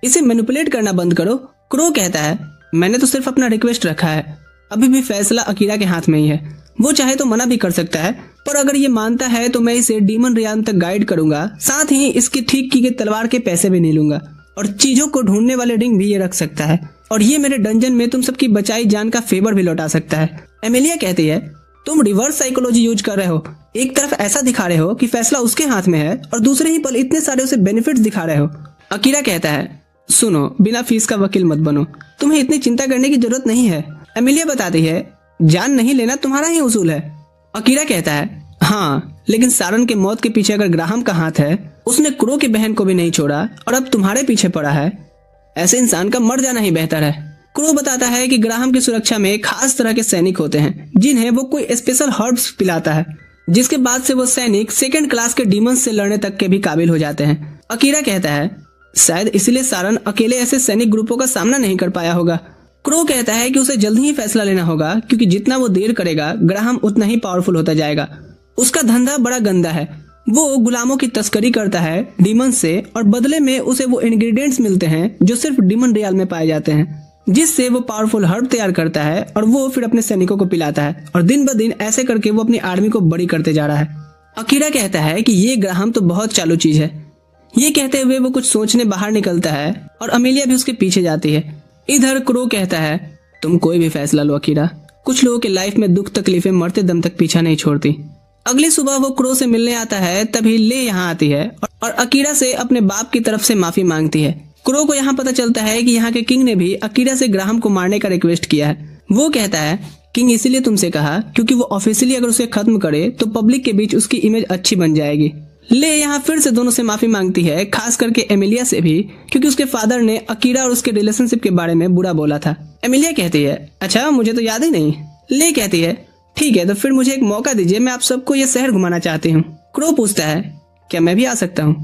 इसे मैनिपुलेट करना बंद करो। क्रो कहता है, मैंने तो सिर्फ अपना रिक्वेस्ट रखा है, अभी भी फैसला अकीरा के हाथ में ही है। वो चाहे तो मना भी कर सकता है, पर अगर ये मानता है तो मैं इसे डीमन रियान तक गाइड करूंगा, साथ ही इसकी ठीक की गई तलवार के पैसे भी नहीं लूंगा, और चीजों को ढूंढने वाले रिंग भी ये रख सकता है, और ये मेरे डंजन में तुम सबकी बचाई जान का फेवर भी लौटा सकता है। एमिलिया कहती है, तुम रिवर्स साइकोलॉजी यूज कर रहे हो। एक तरफ ऐसा दिखा रहे हो कि फैसला उसके हाथ में है और दूसरे ही पल इतने सारे उसे बेनिफिट्स दिखा रहे हो। अकीरा कहता है, सुनो, बिना फीस का वकील मत बनो, तुम्हें इतनी चिंता करने की जरूरत नहीं है। एमिलिया बताती है, जान नहीं लेना तुम्हारा ही उसूल है। अकीरा कहता है, हाँ, लेकिन सारन के मौत के पीछे अगर ग्राहम का हाथ है, उसने क्रो की बहन को भी नहीं छोड़ा और अब तुम्हारे पीछे पड़ा है, ऐसे इंसान का मर जाना ही बेहतर है। क्रो बताता है कि ग्राहम की सुरक्षा में खास तरह के सैनिक होते हैं जिन्हें वो कोई स्पेशल हर्ब्स पिलाता है, जिसके बाद से वो सैनिक सेकंड क्लास के डीमंस से लड़ने तक के भी काबिल हो जाते हैं। अकीरा कहता है, शायद इसलिए सारन अकेले ऐसे सैनिक ग्रुपों का सामना नहीं कर पाया होगा। क्रो कहता है कि उसे जल्दी ही फैसला लेना होगा, क्योंकि जितना वो देर करेगा ग्राहम उतना ही पावरफुल होता जाएगा। उसका धंधा बड़ा गंदा है, वो गुलामों की तस्करी करता है डीमन से, और बदले में उसे वो इंग्रेडिएंट्स मिलते हैं जो सिर्फ डीमन रियाल में पाए जाते हैं, जिससे वो पावरफुल हर्ब तैयार करता है और वो फिर अपने सैनिकों को पिलाता है, और दिन ब दिन ऐसे करके वो अपनी आर्मी को बड़ी करते जा रहा है। अकीरा कहता है कि ये ग्राहम तो बहुत चालू चीज है। ये कहते हुए वो कुछ सोचने बाहर निकलता है और अमेलिया भी उसके पीछे जाती है। इधर क्रो कहता है, तुम कोई भी फैसला लो अकीरा, कुछ लोगों के लाइफ में दुख तकलीफें मरते दम तक पीछा नहीं छोड़ती। अगली सुबह वो क्रो से मिलने आता है, तभी ले यहाँ आती है और और अकीरा से अपने बाप की तरफ से माफी मांगती है। क्रो को यहाँ पता चलता है कि यहाँ के किंग ने भी अकीरा से ग्राहम को मारने का रिक्वेस्ट किया है। वो कहता है किंग इसीलिए तुमसे कहा क्योंकि वो ऑफिशियली अगर उसे खत्म करे तो पब्लिक के बीच उसकी इमेज अच्छी बन जाएगी। ले यहाँ फिर से दोनों से माफी मांगती है, खास करके एमिलिया से भी, क्योंकि उसके फादर ने अकीरा और उसके रिलेशनशिप के बारे में बुरा बोला था। एमिलिया कहती है अच्छा मुझे तो याद ही नहीं। ले कहती है ठीक है तो फिर मुझे एक मौका दीजिए, मैं आप सबको ये शहर घुमाना चाहती हूँ। क्रो पूछता है क्या मैं भी आ सकता हूँ?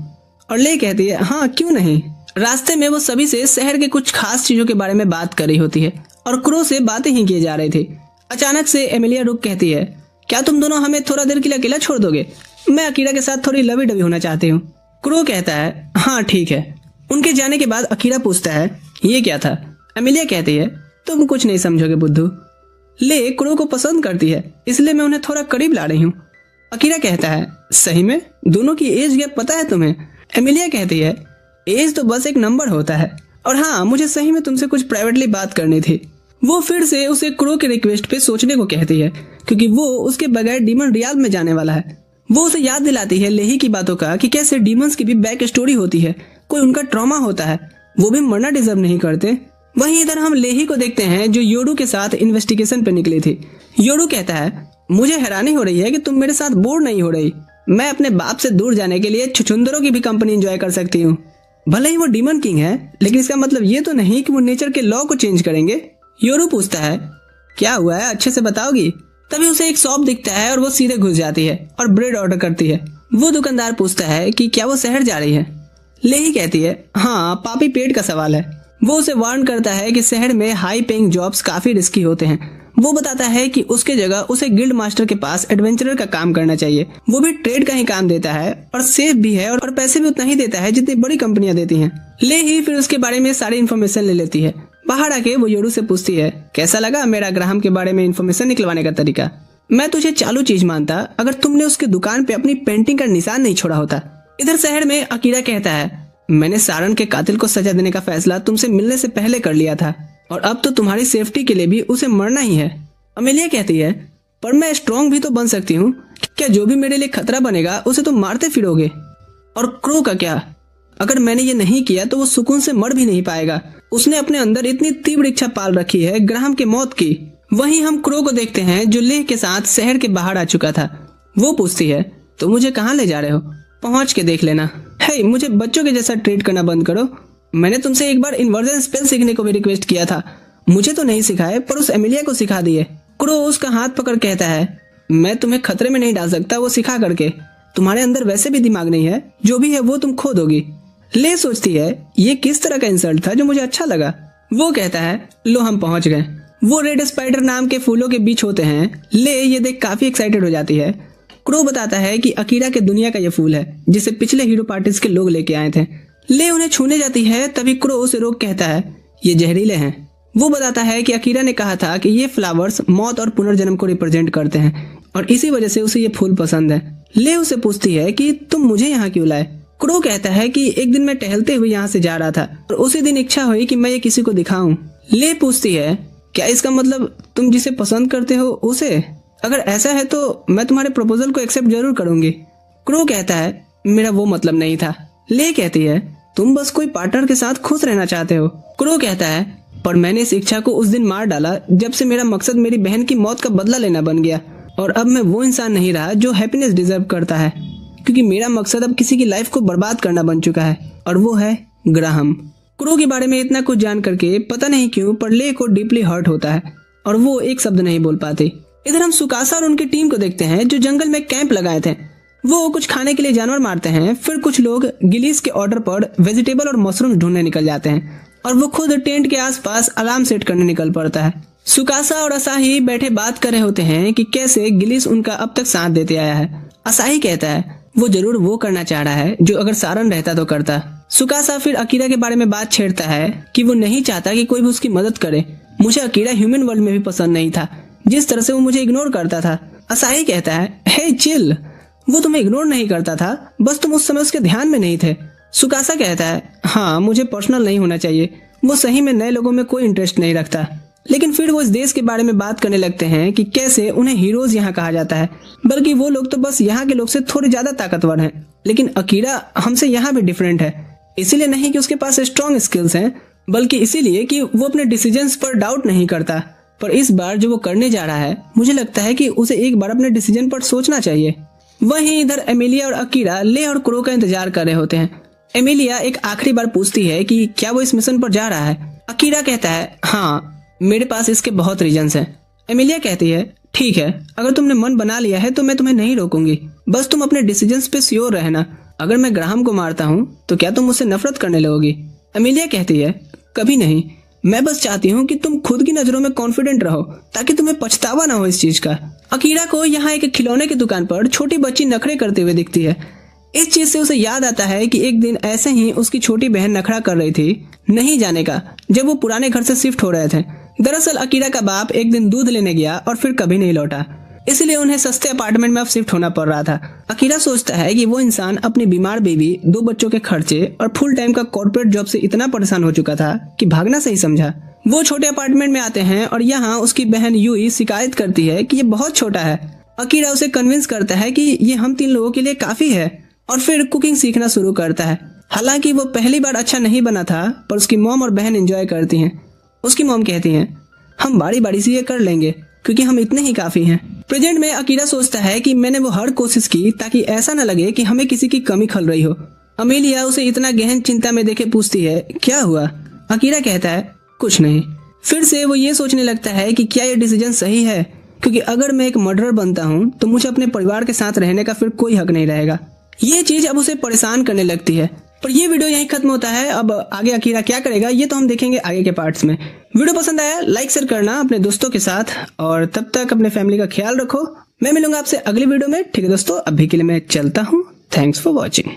और ले कहती है हाँ क्यों नहीं। रास्ते में वो सभी से शहर के कुछ खास चीजों के बारे में बात कर रही होती है और क्रो से बातें ही किए जा रहे थे। अचानक से एमिलिया रुक कहती है क्या तुम दोनों हमें थोड़ा देर के लिए अकेला छोड़ दोगे? मैं अकीरा के साथ थोड़ी लवी डबी होना चाहती हूँ। क्रो कहता है हाँ ठीक है। उनके जाने के बाद अकीरा पूछता है ये क्या था? एमिलिया कहती है तुम कुछ नहीं समझोगे बुद्धू। ले क्रो को पसंद करती है इसलिए मैं उन्हें थोड़ा करीब ला रही हूँ। अकीरा कहता है सही में? दोनों की एज गैप पता है तुम्हें? एमिलिया कहती है एज तो बस एक नंबर होता है, और हाँ मुझे सही में तुमसे कुछ प्राइवेटली बात करनी थी। वो फिर से उसे क्रो के रिक्वेस्ट पे सोचने को कहती है क्योंकि वो उसके बगैर डीमन रियाल में जाने वाला है। वो उसे याद दिलाती है लेही की बातों का कि कैसे डीमंस की भी बैक स्टोरी होती है, कोई उनका ट्रॉमा होता है, वो भी मरना डिजर्व नहीं करते। वहीं इधर हम लेही को देखते हैं जो योडू के साथ इन्वेस्टिगेशन पे निकली थी। योडू कहता है मुझे हैरानी हो रही है कि तुम मेरे साथ बोर नहीं हो रही। मैं अपने बाप से दूर जाने के लिए छुछुंदरों की भी कंपनी एंजॉय कर सकती हूँ। भले ही वो डीमन किंग है लेकिन इसका मतलब ये तो नहीं कि वो नेचर के लॉ को चेंज करेंगे। योडू पूछता है क्या हुआ है, अच्छे से बताओगी? तभी उसे एक शॉप दिखता है और वो सीधे घुस जाती है और ब्रेड ऑर्डर करती है। वो दुकानदार पूछता है कि क्या वो शहर जा रही है? लेही कहती है हाँ पापी पेट का सवाल है। वो उसे वार्न करता है कि शहर में हाई पेइंग जॉब्स काफी रिस्की होते हैं। वो बताता है कि उसके जगह उसे गिल्ड मास्टर के पास एडवेंचरर का काम करना चाहिए। वो भी ट्रेड का ही काम देता है और सेफ भी है और पैसे भी उतना ही देता है जितनी बड़ी कंपनियां देती हैं। लेही फिर उसके बारे में सारी इन्फॉर्मेशन ले लेती है। बाहर आके वो योडू से पूछती है कैसा लगा मेरा ग्राहम के बारे में इन्फॉर्मेशन निकलवाने का तरीका? मैं तुझे चालू चीज मानता अगर तुमने उसके दुकान पे अपनी पेंटिंग का निशान नहीं छोड़ा होता। इधर शहर में अकीरा कहता है मैंने सारन के कातिल को सजा देने का फैसला तुमसे मिलने से पहले कर लिया था और अब तो तुम्हारी सेफ्टी के लिए भी उसे मरना ही है। अमेलिया कहती है पर मैं स्ट्रॉन्ग भी तो बन सकती हूँ, क्या जो भी मेरे लिए खतरा बनेगा उसे तुम मारते फिरोगे? और क्रो का क्या? अगर मैंने ये नहीं किया तो वो सुकून से मर भी नहीं पाएगा। उसने अपने अंदर इतनी तीव्र इच्छा पाल रखी है ग्राहम के मौत की। वहीं हम क्रो को देखते हैं जो लेह के साथ शहर के बाहर आ चुका था। वो पूछती है तो मुझे कहाँ ले जा रहे हो? पहुंच के देख लेना। हे मुझे बच्चों के जैसा ट्रीट करना बंद करो। मैंने तुमसे एक बार इन्वर्जन स्पेल सीखने को भी रिक्वेस्ट किया था, मुझे तो नहीं सिखाए पर उस एमिलिया को सिखा दिए। क्रो उसका हाथ पकड़ कहता है मैं तुम्हें खतरे में नहीं डाल सकता वो सिखा करके, तुम्हारे अंदर वैसे भी दिमाग नहीं है, जो भी है वो तुम खो दोगी। ले सोचती है ये किस तरह का इंसल्ट था जो मुझे अच्छा लगा। वो कहता है लो हम पहुंच गए। वो रेड स्पाइडर नाम के फूलों के बीच होते हैं। ले ये देख काफी एक्साइटेड हो जाती है। क्रो बताता है कि अकीरा के दुनिया का ये फूल है जिसे पिछले हीरो पार्टीज के लोग लेके आए थे। ले उन्हें छूने जाती है तभी क्रो उसे रोक कहता है ये जहरीले हैं। वो बताता है कि अकीरा ने कहा था कि ये फ्लावर्स मौत और पुनर्जन्म को रिप्रेजेंट करते हैं और इसी वजह से उसे ये फूल पसंद है। ले उसे पूछती है कि तुम मुझे यहाँ क्यों लाए? क्रो कहता है कि एक दिन मैं टहलते हुए यहाँ से जा रहा था और उसी दिन इच्छा हुई कि मैं ये किसी को दिखाऊं। ले पूछती है क्या इसका मतलब तुम जिसे पसंद करते हो उसे? अगर ऐसा है तो मैं तुम्हारे प्रपोजल को एक्सेप्ट जरूर करूंगी। क्रो कहता है मेरा वो मतलब नहीं था। ले कहती है तुम बस कोई पार्टनर के साथ खुश रहना चाहते हो। क्रो कहता है पर मैंने इस इच्छा को उस दिन मार डाला जब से मेरा मकसद मेरी बहन की मौत का बदला लेना बन गया और अब मैं वो इंसान नहीं रहा जो हैप्पीनेस डिजर्व करता है, क्योंकि मेरा मकसद अब किसी की लाइफ को बर्बाद करना बन चुका है और वो है ग्राहम। क्रो के बारे में इतना कुछ जान करके पता नहीं क्यों पर ले को डीपली हर्ट होता है और वो एक शब्द नहीं बोल पाती। इधर हम सुकासा और उनकी टीम को देखते हैं जो जंगल में कैंप लगाए थे। वो कुछ खाने के लिए जानवर मारते हैं, फिर कुछ लोग गिलीस के ऑर्डर पर वेजिटेबल और मशरूम ढूंढने निकल जाते हैं और वो खुद टेंट के आसपास अलार्म सेट करने निकल पड़ता है। सुकासा और असाही बैठे बात कर रहे होते हैं कि कैसे गिलीस उनका अब तक साथ देते आया है। असाही कहता है वो जरूर वो करना चाह रहा है जो अगर सारन रहता तो करता। सुकासा फिर अकीरा के बारे में बात छेड़ता है कि वो नहीं चाहता कि कोई भी उसकी मदद करे। मुझे अकीरा ह्यूमन वर्ल्ड में भी पसंद नहीं था, जिस तरह से वो मुझे इग्नोर करता था। असाही कहता है हे चिल, वो तुम्हें इग्नोर नहीं करता था, बस तुम उस समय उसके ध्यान में नहीं थे। सुकासा कहता है हाँ मुझे पर्सनल नहीं होना चाहिए, वो सही में नए लोगों में कोई इंटरेस्ट नहीं रखता। लेकिन फिर वो इस देश के बारे में बात करने लगते हैं कि कैसे उन्हें हीरोज यहाँ कहा जाता है, बल्कि वो लोग तो बस यहाँ के लोग से थोड़े ज्यादा ताकतवर हैं। लेकिन अकीरा हमसे यहाँ भी डिफरेंट है, इसीलिए नहीं कि उसके पास स्ट्रॉन्ग स्किल्स हैं, बल्कि इसीलिए कि वो अपने डिसीजंस पर डाउट नहीं करता। पर इस बार जो वो करने जा रहा है, मुझे लगता है कि उसे एक बार अपने डिसीजन पर सोचना चाहिए। वहीं इधर एमिलिया और अकीरा ले और क्रो का इंतजार कर रहे होते हैं। एमिलिया एक आखिरी बार पूछती है कि क्या वो इस मिशन पर जा रहा है। अकीरा कहता है हाँ, मेरे पास इसके बहुत रीजंस हैं। एमिलिया कहती है ठीक है, अगर तुमने मन बना लिया है तो मैं तुम्हें नहीं रोकूंगी, बस तुम अपने डिसीजंस पे श्योर रहना। अगर मैं ग्राहम को मारता हूँ तो क्या तुम मुझसे नफरत करने लगोगी। एमिलिया कहती है कभी नहीं, मैं बस चाहती हूँ कि तुम खुद की नजरों में कॉन्फिडेंट रहो ताकि तुम्हें पछतावा ना हो इस चीज का। अकीरा को यहाँ एक खिलौने की दुकान पर छोटी बच्ची नखरे करते हुए दिखती है। इस चीज से उसे याद आता है कि एक दिन ऐसे ही उसकी छोटी बहन नखरा कर रही थी नहीं जाने का, जब वो पुराने घर से शिफ्ट हो रहे थे। दरअसल अकीरा का बाप एक दिन दूध लेने गया और फिर कभी नहीं लौटा, इसलिए उन्हें सस्ते अपार्टमेंट में अब शिफ्ट होना पड़ रहा था। अकीरा सोचता है कि वो इंसान अपनी बीमार बेबी, 2 बच्चों के खर्चे और फुल टाइम का कॉर्पोरेट जॉब से इतना परेशान हो चुका था कि भागना सही समझा। वो छोटे अपार्टमेंट में आते हैं और यहाँ उसकी बहन यूई शिकायत करती है कि ये बहुत छोटा है। अकीरा उसे कन्विंस करता है कि ये हम 3 लोगों के लिए काफी है और फिर कुकिंग सीखना शुरू करता है। हालांकि वो पहली बार अच्छा नहीं बना था, पर उसकी मॉम और बहन एंजॉय करती हैं। उसकी मॉम कहती हैं हम बारी बारी से ये कर लेंगे क्योंकि हम इतने ही काफी हैं। प्रेजेंट में अकीरा सोचता है कि मैंने वो हर कोशिश की ताकि ऐसा न लगे कि हमें किसी की कमी खल रही हो। अमेलिया उसे इतना गहन चिंता में देखे पूछती है क्या हुआ। अकीरा कहता है कुछ नहीं। फिर से वो ये सोचने लगता है कि क्या ये डिसीजन सही है, क्योंकि अगर मैं एक मर्डरर बनता हूँ तो मुझे अपने परिवार के साथ रहने का फिर कोई हक नहीं रहेगा। ये चीज अब उसे परेशान करने लगती है। पर ये वीडियो यहीं खत्म होता है। अब आगे अकीरा क्या करेगा ये तो हम देखेंगे आगे के पार्ट्स में। वीडियो पसंद आया लाइक शेयर करना अपने दोस्तों के साथ, और तब तक अपने फैमिली का ख्याल रखो। मैं मिलूंगा आपसे अगली वीडियो में। ठीक है दोस्तों, अभी के लिए मैं चलता हूँ। Thanks for watching.